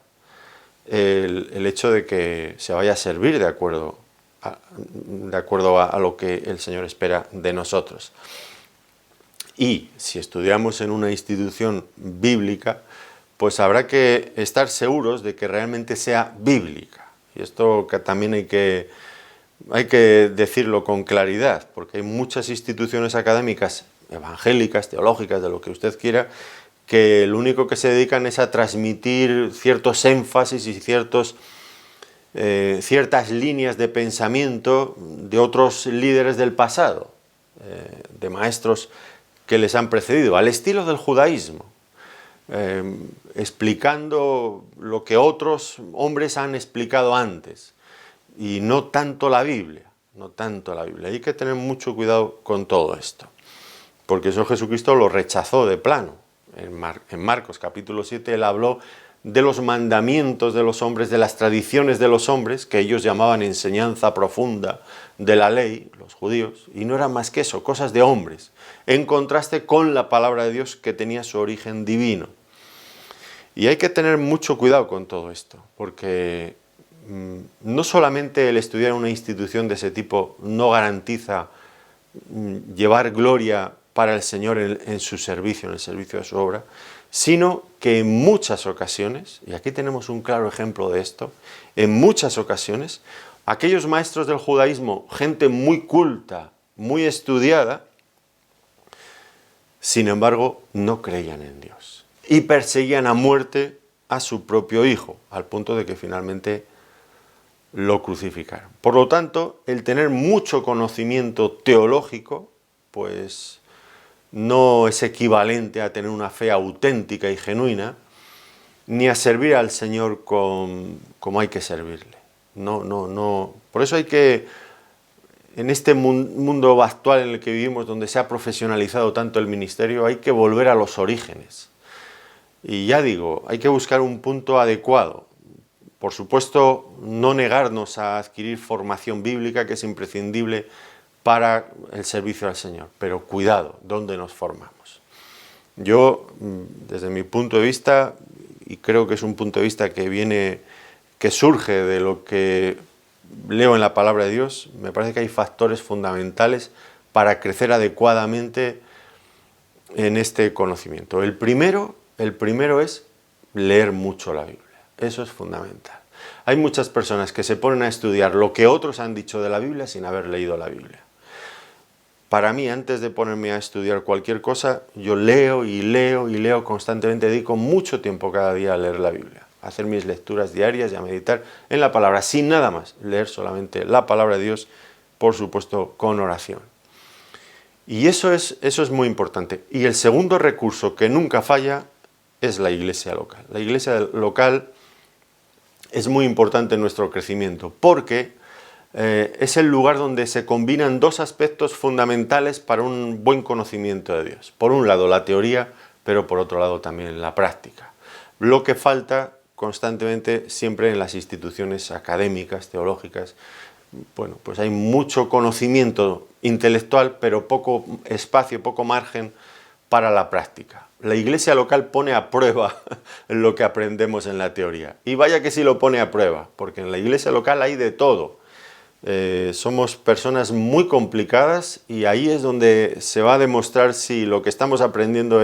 el hecho de que se vaya a servir de acuerdo a lo que el Señor espera de nosotros. Y si estudiamos en una institución bíblica, pues habrá que estar seguros de que realmente sea bíblica. Y esto que también hay que decirlo con claridad, porque hay muchas instituciones académicas, evangélicas, teológicas, de lo que usted quiera, que lo único que se dedican es a transmitir ciertos énfasis y ciertas líneas de pensamiento de otros líderes del pasado, de maestros que les han precedido, al estilo del judaísmo, explicando lo que otros hombres han explicado antes, y no tanto la Biblia, no tanto la Biblia. Hay que tener mucho cuidado con todo esto, porque eso Jesucristo lo rechazó de plano. En Marcos capítulo 7 él habló de los mandamientos de los hombres, de las tradiciones de los hombres, que ellos llamaban enseñanza profunda de la ley, los judíos, y no eran más que eso, cosas de hombres, en contraste con la palabra de Dios que tenía su origen divino. Y hay que tener mucho cuidado con todo esto, porque no solamente el estudiar en una institución de ese tipo no garantiza llevar gloria para el Señor en su servicio, en el servicio de su obra, sino que en muchas ocasiones, y aquí tenemos un claro ejemplo de esto, en muchas ocasiones, aquellos maestros del judaísmo, gente muy culta, muy estudiada, sin embargo, no creían en Dios y perseguían a muerte a su propio hijo, al punto de que finalmente lo crucificaron. Por lo tanto, el tener mucho conocimiento teológico, pues no es equivalente a tener una fe auténtica y genuina, ni a servir al Señor como hay que servirle. No. Por eso hay que, en este mundo actual en el que vivimos, donde se ha profesionalizado tanto el ministerio, hay que volver a los orígenes. Y ya digo, hay que buscar un punto adecuado. Por supuesto, no negarnos a adquirir formación bíblica, que es imprescindible para el servicio al Señor, pero cuidado, ¿dónde nos formamos? Yo, desde mi punto de vista, y creo que es un punto de vista que surge de lo que leo en la palabra de Dios, me parece que hay factores fundamentales para crecer adecuadamente en este conocimiento. El primero es leer mucho la Biblia, eso es fundamental. Hay muchas personas que se ponen a estudiar lo que otros han dicho de la Biblia sin haber leído la Biblia. Para mí, antes de ponerme a estudiar cualquier cosa, yo leo y leo y leo constantemente, dedico mucho tiempo cada día a leer la Biblia, a hacer mis lecturas diarias y a meditar en la palabra, sin nada más, leer solamente la palabra de Dios, por supuesto, con oración. Y eso es muy importante. Y el segundo recurso que nunca falla es la iglesia local. La iglesia local es muy importante en nuestro crecimiento, porque es el lugar donde se combinan dos aspectos fundamentales para un buen conocimiento de Dios. Por un lado la teoría, pero por otro lado también la práctica. Lo que falta constantemente siempre en las instituciones académicas, teológicas. Bueno, pues hay mucho conocimiento intelectual, pero poco espacio, poco margen para la práctica. La iglesia local pone a prueba lo que aprendemos en la teoría. Y vaya que sí lo pone a prueba, porque en la iglesia local hay de todo. Somos personas muy complicadas y ahí es donde se va a demostrar si lo que estamos aprendiendo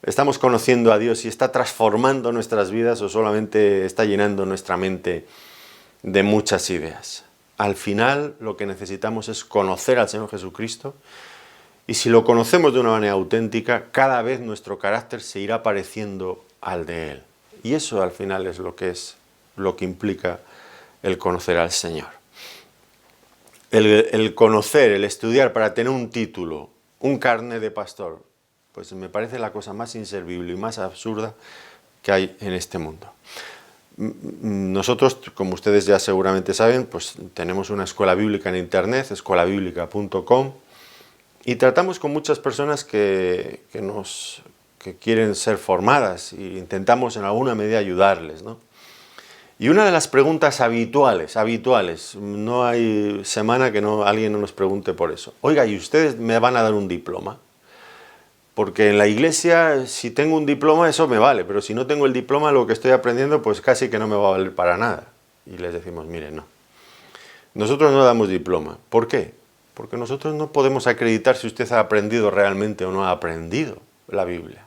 estamos conociendo a Dios y está transformando nuestras vidas o solamente está llenando nuestra mente de muchas ideas. Al final lo que necesitamos es conocer al Señor Jesucristo, y si lo conocemos de una manera auténtica, cada vez nuestro carácter se irá pareciendo al de Él. Y eso al final es lo que implica el conocer al Señor. El conocer, el estudiar para tener un título, un carné de pastor, pues me parece la cosa más inservible y más absurda que hay en este mundo. Nosotros, como ustedes ya seguramente saben, pues tenemos una escuela bíblica en internet, escuelabiblica.com, y tratamos con muchas personas que quieren ser formadas e intentamos en alguna medida ayudarles, ¿no? Y una de las preguntas habituales, no hay semana que alguien no nos pregunte por eso. Oiga, ¿y ustedes me van a dar un diploma? Porque en la iglesia, si tengo un diploma, eso me vale, pero si no tengo el diploma, lo que estoy aprendiendo, pues casi que no me va a valer para nada. Y les decimos, miren, no. Nosotros no damos diploma. ¿Por qué? Porque nosotros no podemos acreditar si usted ha aprendido realmente o no ha aprendido la Biblia.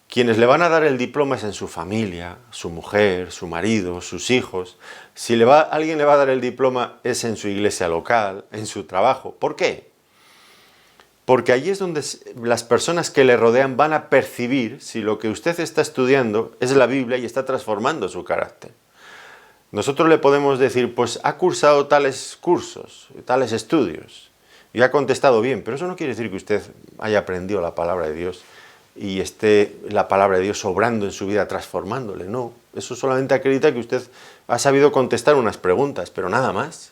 Quienes le van a dar el diploma es en su familia, su mujer, su marido, sus hijos. Si alguien le va a dar el diploma es en su iglesia local, en su trabajo. ¿Por qué? porque allí es donde las personas que le rodean van a percibir si lo que usted está estudiando es la Biblia y está transformando su carácter. Nosotros le podemos decir, pues ha cursado tales cursos, tales estudios, y ha contestado bien, pero eso no quiere decir que usted haya aprendido la palabra de Dios y esté la palabra de Dios sobrando en su vida, transformándole. No, eso solamente acredita que usted ha sabido contestar unas preguntas, pero nada más.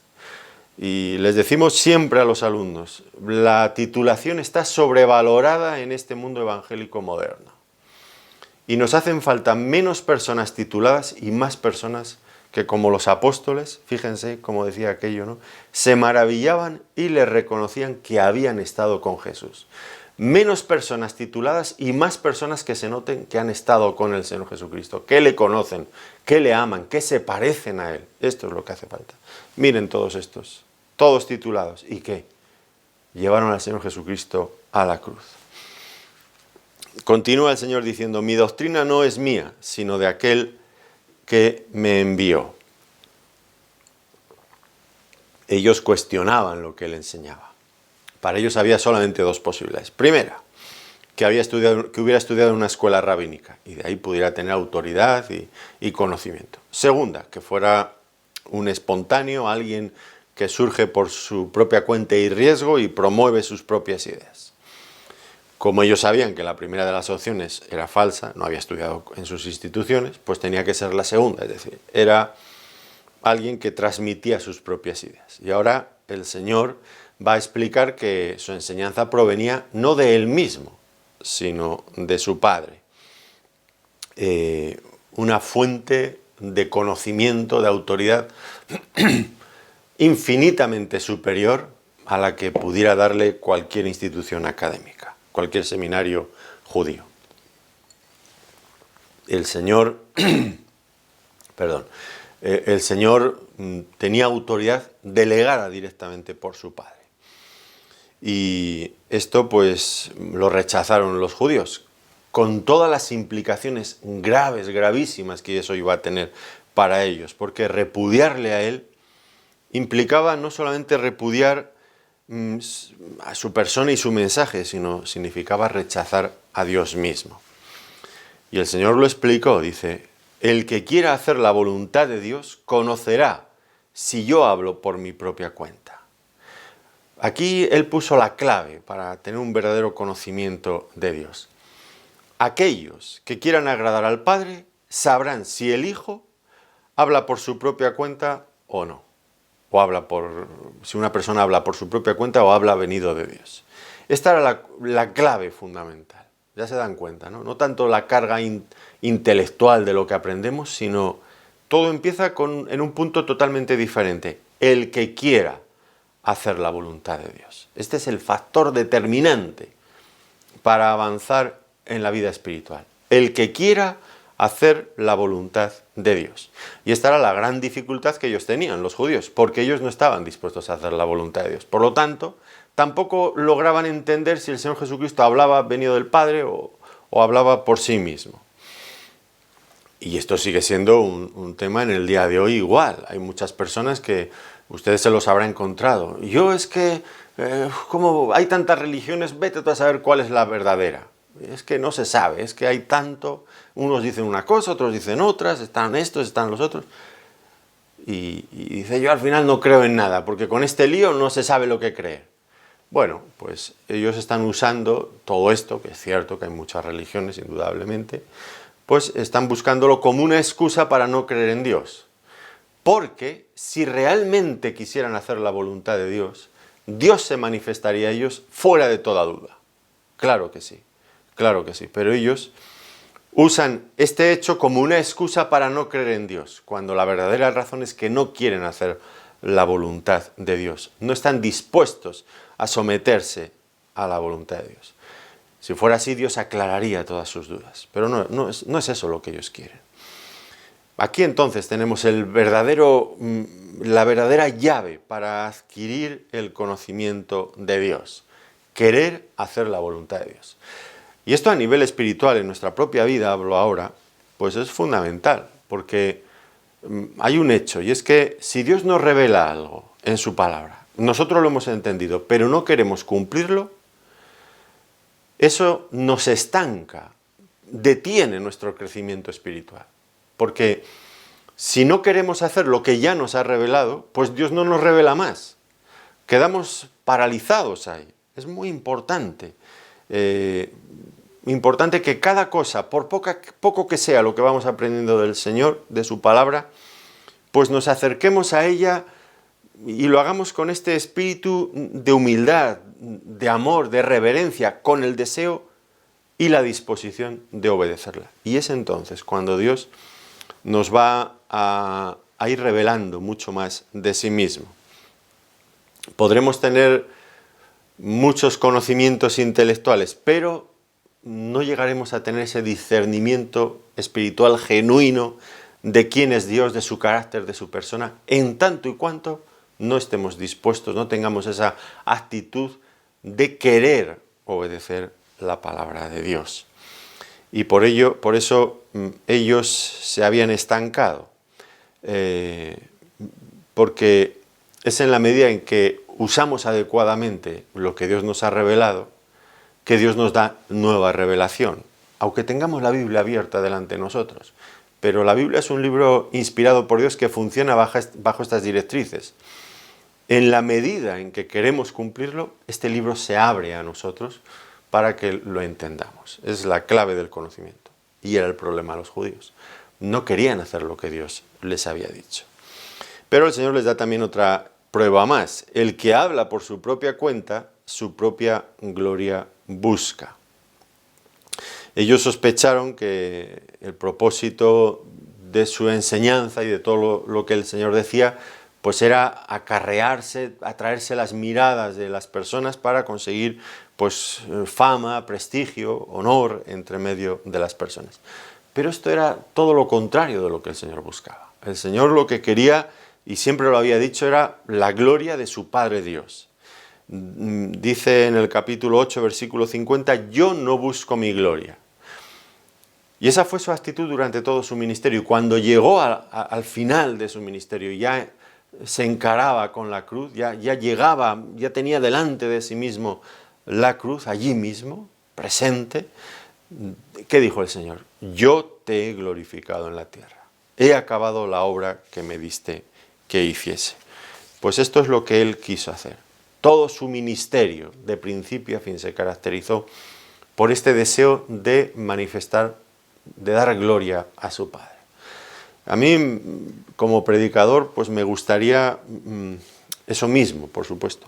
Y les decimos siempre a los alumnos, la titulación está sobrevalorada en este mundo evangélico moderno. Y nos hacen falta menos personas tituladas y más personas que, como los apóstoles, fíjense, como decía aquello, ¿no?, se maravillaban y le reconocían que habían estado con Jesús. Menos personas tituladas y más personas que se noten que han estado con el Señor Jesucristo, que le conocen, que le aman, que se parecen a Él. Esto es lo que hace falta. Miren todos estos, todos titulados. ¿Y qué? Llevaron al Señor Jesucristo a la cruz. Continúa el Señor diciendo, mi doctrina no es mía, sino de aquel que me envió. Ellos cuestionaban lo que Él enseñaba. Para ellos había solamente dos posibilidades. Primera, que hubiera estudiado en una escuela rabínica y de ahí pudiera tener autoridad y conocimiento. Segunda, que fuera un espontáneo, alguien que surge por su propia cuenta y riesgo y promueve sus propias ideas. Como ellos sabían que la primera de las opciones era falsa, no había estudiado en sus instituciones, pues tenía que ser la segunda, es decir, era alguien que transmitía sus propias ideas. Y ahora el Señor va a explicar que su enseñanza provenía no de Él mismo, sino de su Padre. Una fuente de conocimiento, de autoridad infinitamente superior a la que pudiera darle cualquier institución académica, cualquier seminario judío. El Señor, el Señor tenía autoridad delegada directamente por su Padre. Y esto pues lo rechazaron los judíos, con todas las implicaciones graves, gravísimas que eso iba a tener para ellos, porque repudiarle a Él implicaba no solamente repudiar a su persona y su mensaje, sino significaba rechazar a Dios mismo. Y el Señor lo explicó, dice, el que quiera hacer la voluntad de Dios conocerá si yo hablo por mi propia cuenta. Aquí Él puso la clave para tener un verdadero conocimiento de Dios. Aquellos que quieran agradar al Padre sabrán si el Hijo habla por su propia cuenta o no. Si una persona habla por su propia cuenta o habla venido de Dios. Esta era la clave fundamental. Ya se dan cuenta, ¿no? No tanto la carga intelectual de lo que aprendemos, sino todo empieza en un punto totalmente diferente. El que quiera hacer la voluntad de Dios. Este es el factor determinante para avanzar en la vida espiritual. El que quiera hacer la voluntad de Dios. Y esta era la gran dificultad que ellos tenían, los judíos, porque ellos no estaban dispuestos a hacer la voluntad de Dios. Por lo tanto, tampoco lograban entender si el Señor Jesucristo hablaba venido del Padre o hablaba por sí mismo. Y esto sigue siendo un tema en el día de hoy igual. Hay muchas personas que ustedes se los habrán encontrado. Yo es que, como hay tantas religiones, vete tú a saber cuál es la verdadera. Es que no se sabe, es que hay tanto, unos dicen una cosa, otros dicen otras, están estos, están los otros. Y dice, yo al final no creo en nada, porque con este lío no se sabe lo que creer. Bueno, pues ellos están usando todo esto, que es cierto que hay muchas religiones, indudablemente, pues están buscándolo como una excusa para no creer en Dios. Porque si realmente quisieran hacer la voluntad de Dios, Dios se manifestaría a ellos fuera de toda duda. Claro que sí, pero ellos usan este hecho como una excusa para no creer en Dios, cuando la verdadera razón es que no quieren hacer la voluntad de Dios, no están dispuestos a someterse a la voluntad de Dios. Si fuera así, Dios aclararía todas sus dudas, pero no es eso lo que ellos quieren. Aquí entonces tenemos la verdadera llave para adquirir el conocimiento de Dios, querer hacer la voluntad de Dios. Y esto a nivel espiritual, en nuestra propia vida, hablo ahora, pues es fundamental, porque hay un hecho, y es que si Dios nos revela algo en su palabra, nosotros lo hemos entendido, pero no queremos cumplirlo, eso nos estanca, detiene nuestro crecimiento espiritual. Porque si no queremos hacer lo que ya nos ha revelado, pues Dios no nos revela más. Quedamos paralizados ahí. Es muy importante. Importante que cada cosa, por poco que sea lo que vamos aprendiendo del Señor, de su palabra, pues nos acerquemos a ella y lo hagamos con este espíritu de humildad, de amor, de reverencia, con el deseo y la disposición de obedecerla. Y es entonces cuando Dios nos va a ir revelando mucho más de sí mismo. Podremos tener muchos conocimientos intelectuales, pero no llegaremos a tener ese discernimiento espiritual genuino de quién es Dios, de su carácter, de su persona, en tanto y cuanto no estemos dispuestos, no tengamos esa actitud de querer obedecer la palabra de Dios. Y por eso ellos se habían estancado, porque es en la medida en que usamos adecuadamente lo que Dios nos ha revelado, que Dios nos da nueva revelación, aunque tengamos la Biblia abierta delante de nosotros. Pero la Biblia es un libro inspirado por Dios que funciona bajo estas directrices. En la medida en que queremos cumplirlo, este libro se abre a nosotros para que lo entendamos. Es la clave del conocimiento. Y era el problema de los judíos. No querían hacer lo que Dios les había dicho. Pero el Señor les da también otra prueba más. El que habla por su propia cuenta, su propia gloria busca. Ellos sospecharon que el propósito de su enseñanza y de todo lo que el Señor decía, pues era atraerse las miradas de las personas para conseguir pues fama, prestigio, honor entre medio de las personas. Pero esto era todo lo contrario de lo que el Señor buscaba. El Señor lo que quería, y siempre lo había dicho, era la gloria de su Padre Dios. Dice en el capítulo 8, versículo 50, yo no busco mi gloria. Y esa fue su actitud durante todo su ministerio. Y cuando llegó al final de su ministerio, ya se encaraba con la cruz, ya llegaba, ya tenía delante de sí mismo la cruz, allí mismo, presente. ¿Qué dijo el Señor? Yo te he glorificado en la tierra. He acabado la obra que me diste que hiciese. Pues esto es lo que Él quiso hacer. Todo su ministerio, de principio a fin, se caracterizó por este deseo de manifestar, de dar gloria a su Padre. A mí, como predicador, pues me gustaría eso mismo, por supuesto.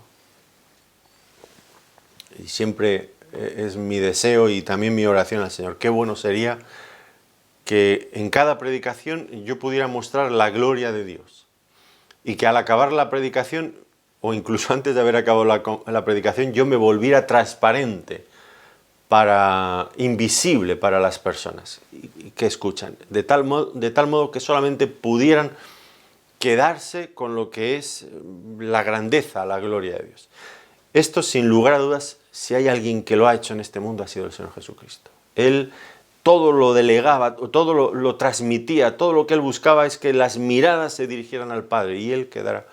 Y siempre es mi deseo y también mi oración al Señor. Qué bueno sería que en cada predicación yo pudiera mostrar la gloria de Dios. Y que al acabar la predicación, o incluso antes de haber acabado la predicación, yo me volviera transparente, invisible para las personas que escuchan, de tal modo que solamente pudieran quedarse con lo que es la grandeza, la gloria de Dios. Esto, sin lugar a dudas, si hay alguien que lo ha hecho en este mundo, ha sido el Señor Jesucristo. Él todo lo delegaba, todo lo transmitía, todo lo que Él buscaba es que las miradas se dirigieran al Padre y Él quedara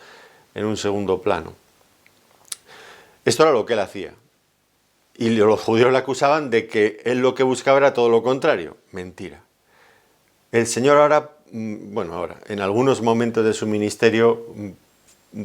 en un segundo plano. Esto era lo que Él hacía. Y los judíos le acusaban de que Él lo que buscaba era todo lo contrario. Mentira. El Señor ahora, en algunos momentos de su ministerio,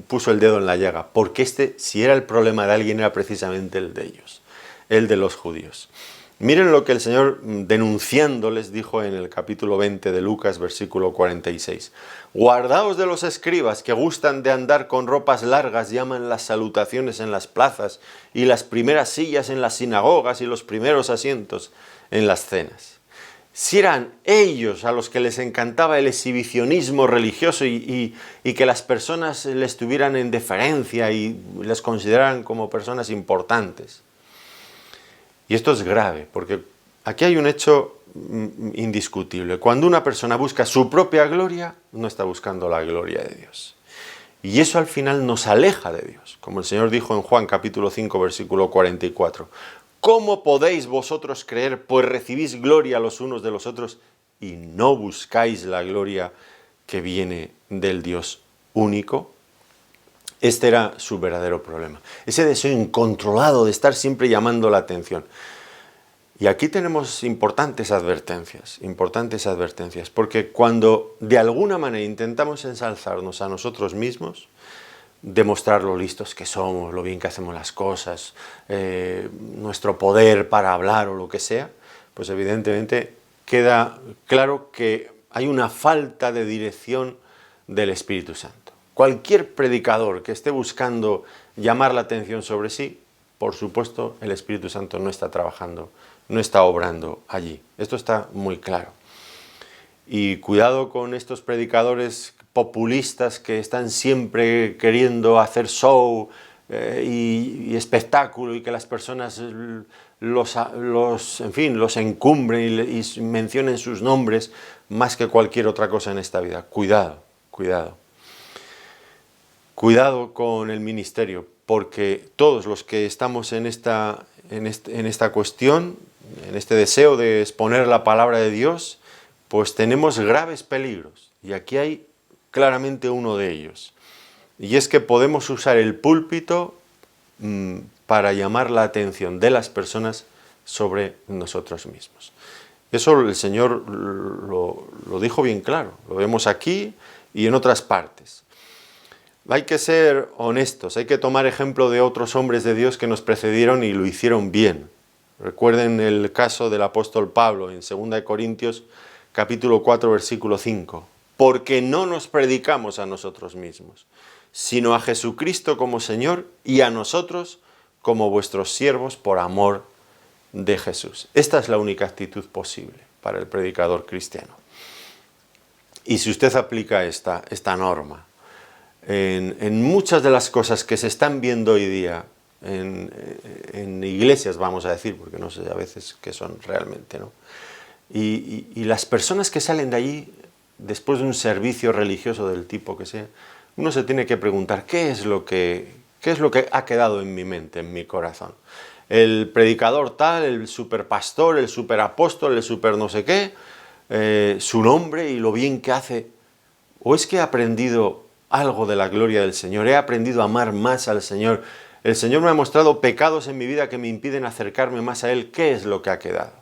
puso el dedo en la llaga, porque si era el problema de alguien, era precisamente el de ellos, el de los judíos. Miren lo que el Señor, denunciándoles, dijo en el capítulo 20 de Lucas, versículo 46. Guardaos de los escribas que gustan de andar con ropas largas, llaman las salutaciones en las plazas y las primeras sillas en las sinagogas y los primeros asientos en las cenas. Si eran ellos a los que les encantaba el exhibicionismo religioso y que las personas les tuvieran en deferencia y les consideraran como personas importantes. Y esto es grave, porque aquí hay un hecho indiscutible. Cuando una persona busca su propia gloria, no está buscando la gloria de Dios. Y eso al final nos aleja de Dios. Como el Señor dijo en Juan capítulo 5, versículo 44. ¿Cómo podéis vosotros creer, pues recibís gloria los unos de los otros y no buscáis la gloria que viene del Dios único? Este era su verdadero problema. Ese deseo incontrolado de estar siempre llamando la atención. Y aquí tenemos importantes advertencias, porque cuando de alguna manera intentamos ensalzarnos a nosotros mismos, demostrar lo listos que somos, lo bien que hacemos las cosas, nuestro poder para hablar o lo que sea, pues evidentemente queda claro que hay una falta de dirección del Espíritu Santo. Cualquier predicador que esté buscando llamar la atención sobre sí, por supuesto, el Espíritu Santo no está trabajando, no está obrando allí. Esto está muy claro. Y cuidado con estos predicadores populistas que están siempre queriendo hacer show y espectáculo, y que las personas los encumbren y mencionen sus nombres más que cualquier otra cosa en esta vida. Cuidado, cuidado. Cuidado con el ministerio, porque todos los que estamos en esta cuestión, en este deseo de exponer la palabra de Dios, pues tenemos graves peligros. Y aquí hay claramente uno de ellos. Y es que podemos usar el púlpito para llamar la atención de las personas sobre nosotros mismos. Eso el Señor lo dijo bien claro. Lo vemos aquí y en otras partes. Hay que ser honestos, hay que tomar ejemplo de otros hombres de Dios que nos precedieron y lo hicieron bien. Recuerden el caso del apóstol Pablo en 2 Corintios capítulo 4, versículo 5. Porque no nos predicamos a nosotros mismos, sino a Jesucristo como Señor y a nosotros como vuestros siervos por amor de Jesús. Esta es la única actitud posible para el predicador cristiano. Y si usted aplica esta norma en muchas de las cosas que se están viendo hoy día en iglesias, vamos a decir, porque no sé a veces qué son realmente, ¿no? Y las personas que salen de allí después de un servicio religioso del tipo que sea, uno se tiene que preguntar ¿qué es lo que ha quedado en mi mente, en mi corazón? El predicador tal, el superpastor, el superapóstol, el super no sé qué, su nombre y lo bien que hace. ¿O es que he aprendido algo de la gloria del Señor? ¿He aprendido a amar más al Señor? El Señor me ha mostrado pecados en mi vida que me impiden acercarme más a Él. ¿Qué es lo que ha quedado?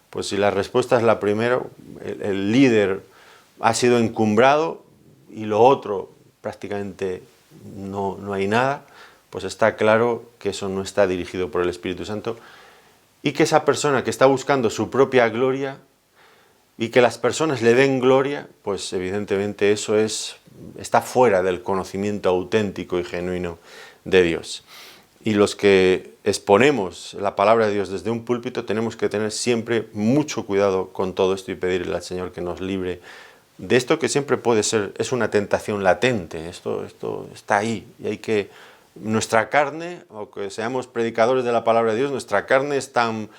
Pues si la respuesta es la primera, el líder ha sido encumbrado y lo otro prácticamente no hay nada, pues está claro que eso no está dirigido por el Espíritu Santo y que esa persona que está buscando su propia gloria y que las personas le den gloria, pues evidentemente eso está fuera del conocimiento auténtico y genuino de Dios. Y los que exponemos la palabra de Dios desde un púlpito tenemos que tener siempre mucho cuidado con todo esto y pedirle al Señor que nos libre de esto que siempre puede ser, es una tentación latente. Esto está ahí y hay que... Nuestra carne, aunque seamos predicadores de la palabra de Dios, nuestra carne es tan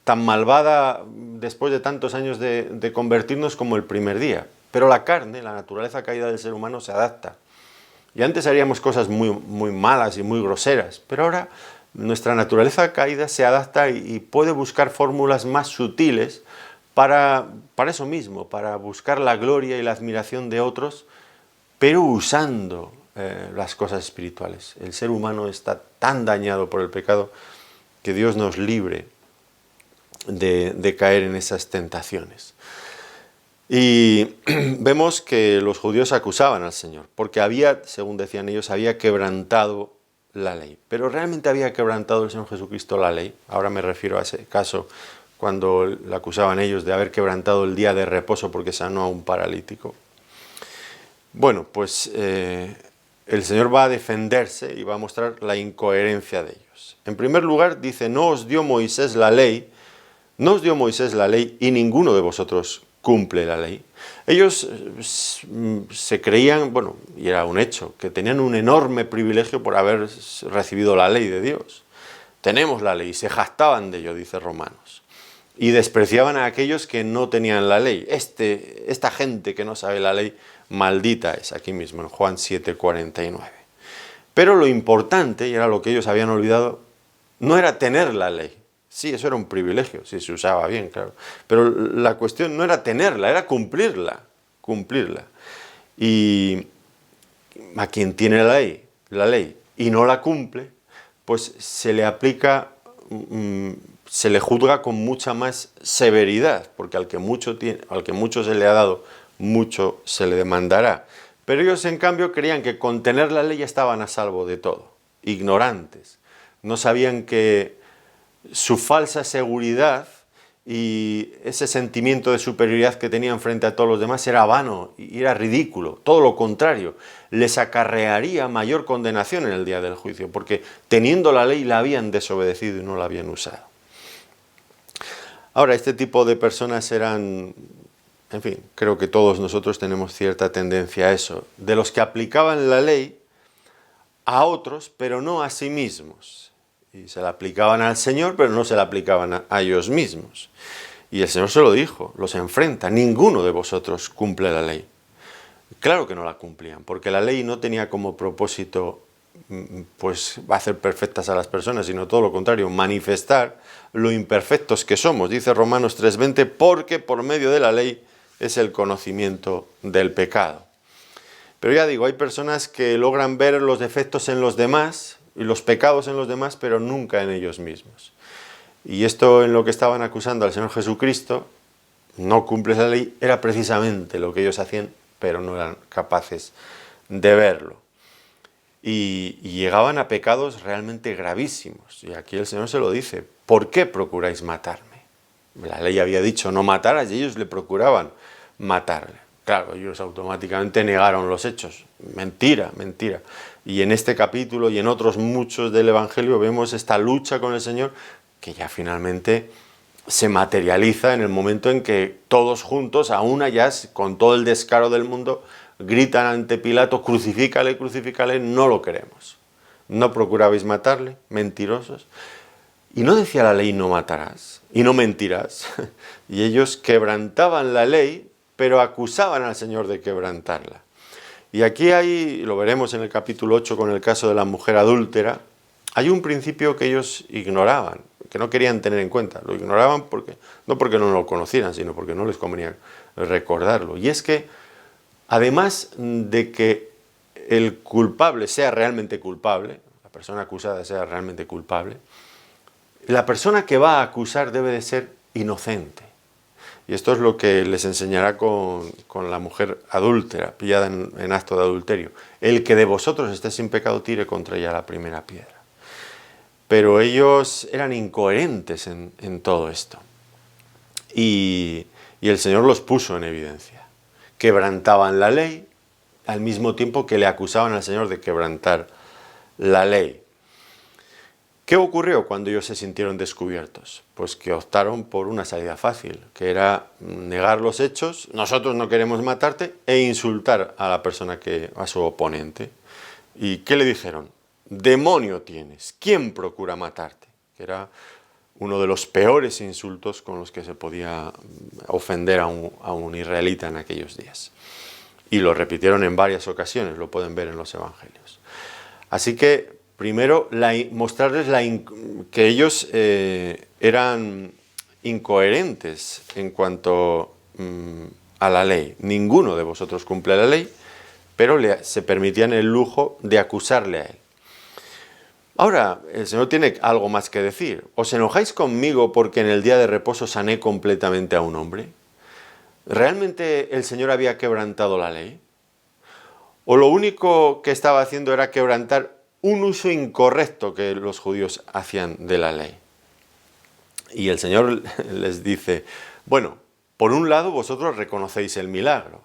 malvada después de tantos años de convertirnos como el primer día. Pero la carne, la naturaleza caída del ser humano se adapta. Y antes haríamos cosas muy, muy malas y muy groseras, pero ahora nuestra naturaleza caída se adapta y puede buscar fórmulas más sutiles para eso mismo, para buscar la gloria y la admiración de otros, pero usando las cosas espirituales. El ser humano está tan dañado por el pecado que Dios nos libre de caer en esas tentaciones. Y vemos que los judíos acusaban al Señor, porque había, según decían ellos, había quebrantado la ley. Pero ¿realmente había quebrantado el Señor Jesucristo la ley? Ahora me refiero a ese caso cuando le acusaban ellos de haber quebrantado el día de reposo porque sanó a un paralítico. Bueno, pues el Señor va a defenderse y va a mostrar la incoherencia de ellos. En primer lugar, dice, no os dio Moisés la ley y ninguno de vosotros cumple la ley. Ellos se creían, bueno, y era un hecho, que tenían un enorme privilegio por haber recibido la ley de Dios. Tenemos la ley, se jactaban de ello, dice Romanos. Y despreciaban a aquellos que no tenían la ley. Esta gente que no sabe la ley, maldita es, aquí mismo en Juan 7:49. Pero lo importante, y era lo que ellos habían olvidado, no era tener la ley. Sí, eso era un privilegio, si se usaba bien, claro. Pero la cuestión no era tenerla, era cumplirla. Y a quien tiene la ley y no la cumple, pues se le aplica se le juzga con mucha más severidad, porque al que mucho se le ha dado, mucho se le demandará. Pero ellos, en cambio, creían que con tener la ley estaban a salvo de todo, ignorantes. No sabían que su falsa seguridad y ese sentimiento de superioridad que tenían frente a todos los demás era vano y era ridículo. Todo lo contrario, les acarrearía mayor condenación en el día del juicio, porque teniendo la ley la habían desobedecido y no la habían usado. Ahora, este tipo de personas eran, en fin, creo que todos nosotros tenemos cierta tendencia a eso, de los que aplicaban la ley a otros, pero no a sí mismos. Y se la aplicaban al Señor, pero no se la aplicaban a ellos mismos. Y el Señor se lo dijo, los enfrenta, ninguno de vosotros cumple la ley. Claro que no la cumplían, porque la ley no tenía como propósito pues hacer perfectas a las personas, sino todo lo contrario, manifestar lo imperfectos que somos. Dice Romanos 3:20, porque por medio de la ley es el conocimiento del pecado. Pero ya digo, hay personas que logran ver los defectos en los demás y los pecados en los demás, pero nunca en ellos mismos. Y esto, en lo que estaban acusando al Señor Jesucristo, no cumples la ley, era precisamente lo que ellos hacían, pero no eran capaces de verlo. Y llegaban a pecados realmente gravísimos. Y aquí el Señor se lo dice, ¿por qué procuráis matarme? La ley había dicho no matarás y ellos le procuraban matarle. Claro, ellos automáticamente negaron los hechos. Mentira, mentira. Y en este capítulo y en otros muchos del Evangelio vemos esta lucha con el Señor que ya finalmente se materializa en el momento en que todos juntos, a una ya, con todo el descaro del mundo, gritan ante Pilato, crucifícale, crucifícale, no lo queremos. No procurabais matarle, mentirosos. Y no decía la ley no matarás y no mentirás. Y ellos quebrantaban la ley, pero acusaban al Señor de quebrantarla. Y aquí hay, lo veremos en el capítulo 8 con el caso de la mujer adúltera, hay un principio que ellos ignoraban, que no querían tener en cuenta. Lo ignoraban no porque no lo conocieran, sino porque no les convenía recordarlo. Y es que, además de que el culpable sea realmente culpable, la persona acusada sea realmente culpable, la persona que va a acusar debe de ser inocente. Y esto es lo que les enseñará con la mujer adúltera, pillada en acto de adulterio. El que de vosotros esté sin pecado tire contra ella la primera piedra. Pero ellos eran incoherentes en todo esto. Y el Señor los puso en evidencia. Quebrantaban la ley, al mismo tiempo que le acusaban al Señor de quebrantar la ley. ¿Qué ocurrió cuando ellos se sintieron descubiertos? Pues que optaron por una salida fácil, que era negar los hechos, nosotros no queremos matarte, e insultar a la persona a su oponente. ¿Y qué le dijeron? Demonio tienes, ¿quién procura matarte? Que era uno de los peores insultos con los que se podía ofender a un israelita en aquellos días. Y lo repitieron en varias ocasiones, lo pueden ver en los evangelios. Así que, primero, mostrarles que ellos eran incoherentes en cuanto a la ley. Ninguno de vosotros cumple la ley, pero se permitían el lujo de acusarle a él. Ahora, el Señor tiene algo más que decir. ¿Os enojáis conmigo porque en el día de reposo sané completamente a un hombre? ¿Realmente el Señor había quebrantado la ley? ¿O lo único que estaba haciendo era quebrantar un uso incorrecto que los judíos hacían de la ley? Y el Señor les dice, bueno, por un lado vosotros reconocéis el milagro,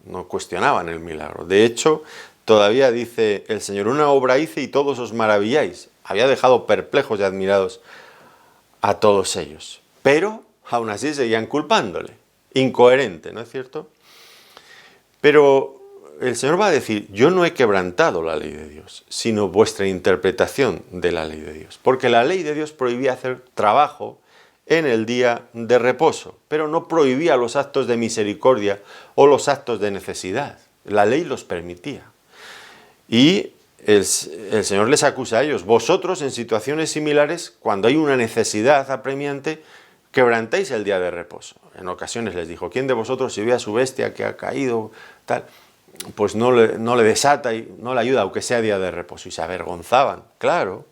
no cuestionaban el milagro. De hecho, todavía dice el Señor, una obra hice y todos os maravilláis. Había dejado perplejos y admirados a todos ellos. Pero aún así seguían culpándole. Incoherente, ¿no es cierto? Pero el Señor va a decir, yo no he quebrantado la ley de Dios, sino vuestra interpretación de la ley de Dios. Porque la ley de Dios prohibía hacer trabajo en el día de reposo, pero no prohibía los actos de misericordia o los actos de necesidad. La ley los permitía. Y el Señor les acusa a ellos, vosotros en situaciones similares, cuando hay una necesidad apremiante, quebrantáis el día de reposo. En ocasiones les dijo, ¿quién de vosotros si ve a su bestia que ha caído, tal, pues no le desata y no le ayuda, aunque sea día de reposo? Y se avergonzaban, claro.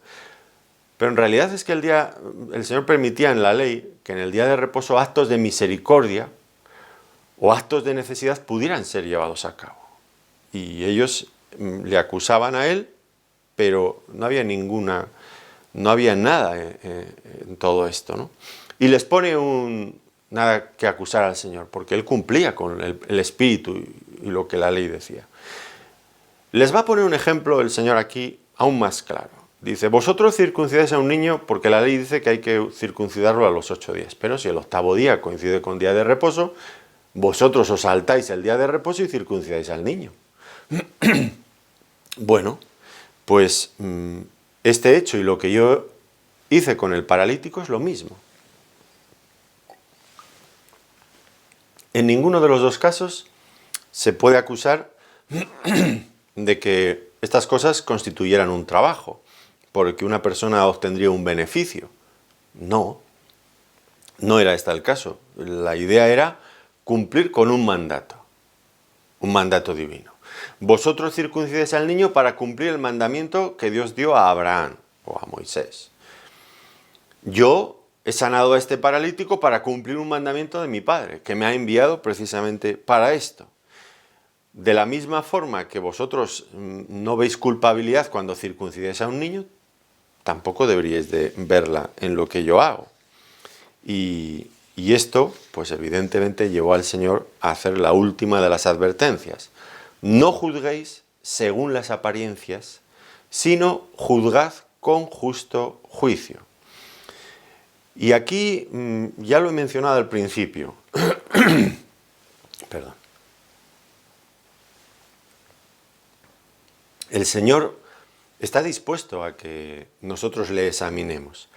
Pero en realidad es que el Señor permitía en la ley que en el día de reposo actos de misericordia o actos de necesidad pudieran ser llevados a cabo. Y ellos le acusaban a él, pero no había nada en todo esto, ¿no? Y les pone nada que acusar al Señor, porque él cumplía con el espíritu y lo que la ley decía. Les va a poner un ejemplo el Señor aquí aún más claro. Dice, vosotros circuncidáis a un niño porque la ley dice que hay que circuncidarlo a los 8 días, pero si el 8º día coincide con día de reposo, vosotros os saltáis el día de reposo y circuncidáis al niño. Bueno, pues este hecho y lo que yo hice con el paralítico es lo mismo. En ninguno de los dos casos se puede acusar de que estas cosas constituyeran un trabajo, porque una persona obtendría un beneficio. No era este el caso. La idea era cumplir con un mandato divino. Vosotros circuncidáis al niño para cumplir el mandamiento que Dios dio a Abraham o a Moisés. Yo he sanado a este paralítico para cumplir un mandamiento de mi Padre, que me ha enviado precisamente para esto. De la misma forma que vosotros no veis culpabilidad cuando circuncidáis a un niño, tampoco deberíais de verla en lo que yo hago. Y esto, pues evidentemente llevó al Señor a hacer la última de las advertencias. No juzguéis según las apariencias, sino juzgad con justo juicio. Y aquí ya lo he mencionado al principio. Perdón. El Señor está dispuesto a que nosotros le examinemos,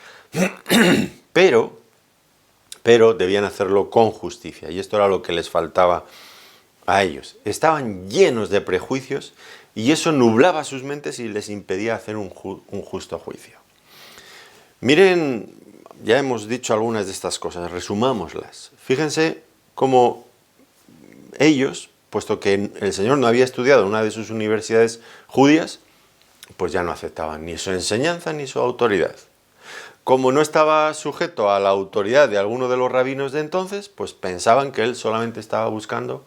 pero debían hacerlo con justicia, y esto era lo que les faltaba a ellos. Estaban llenos de prejuicios y eso nublaba sus mentes y les impedía hacer un justo juicio. Miren, ya hemos dicho algunas de estas cosas, resumámoslas. Fíjense cómo ellos, puesto que el Señor no había estudiado en una de sus universidades judías, pues ya no aceptaban ni su enseñanza ni su autoridad. Como no estaba sujeto a la autoridad de alguno de los rabinos de entonces, pues pensaban que él solamente estaba buscando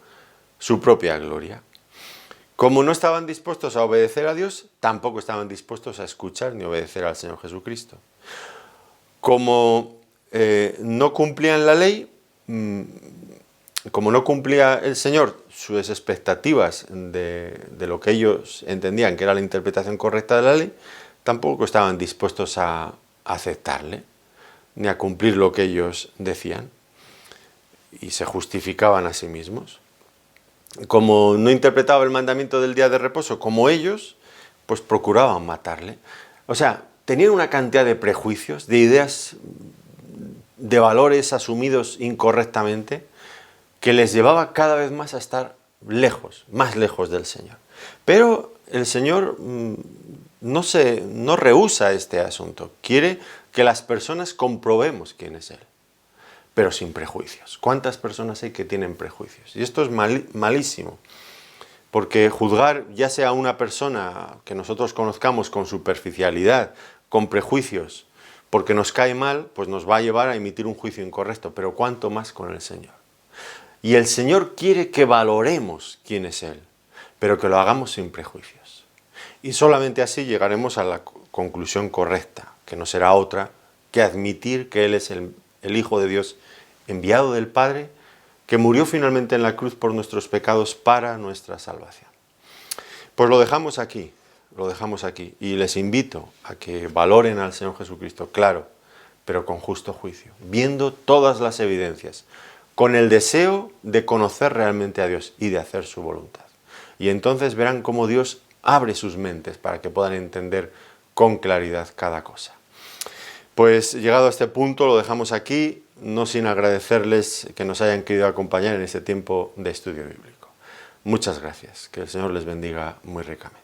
su propia gloria. Como no estaban dispuestos a obedecer a Dios, tampoco estaban dispuestos a escuchar ni obedecer al Señor Jesucristo. Como no cumplían la ley, como no cumplía el Señor sus expectativas de lo que ellos entendían que era la interpretación correcta de la ley, tampoco estaban dispuestos a aceptarle, ni a cumplir lo que ellos decían, y se justificaban a sí mismos. Como no interpretaba el mandamiento del día de reposo como ellos, pues procuraban matarle. O sea, tenían una cantidad de prejuicios, de ideas, de valores asumidos incorrectamente, que les llevaba cada vez más a estar lejos, más lejos del Señor. Pero el Señor no rehúsa este asunto. Quiere que las personas comprobemos quién es Él, pero sin prejuicios. ¿Cuántas personas hay que tienen prejuicios? Y esto es malísimo, porque juzgar ya sea a una persona que nosotros conozcamos con superficialidad, con prejuicios, porque nos cae mal, pues nos va a llevar a emitir un juicio incorrecto, pero cuánto más con el Señor. Y el Señor quiere que valoremos quién es Él, pero que lo hagamos sin prejuicios. Y solamente así llegaremos a la conclusión correcta, que no será otra que admitir que Él es el Hijo de Dios enviado del Padre, que murió finalmente en la cruz por nuestros pecados para nuestra salvación. Pues lo dejamos aquí, y les invito a que valoren al Señor Jesucristo, claro, pero con justo juicio, viendo todas las evidencias, con el deseo de conocer realmente a Dios y de hacer su voluntad. Y entonces verán cómo Dios abre sus mentes para que puedan entender con claridad cada cosa. Pues llegado a este punto lo dejamos aquí, no sin agradecerles que nos hayan querido acompañar en este tiempo de estudio bíblico. Muchas gracias, que el Señor les bendiga muy ricamente.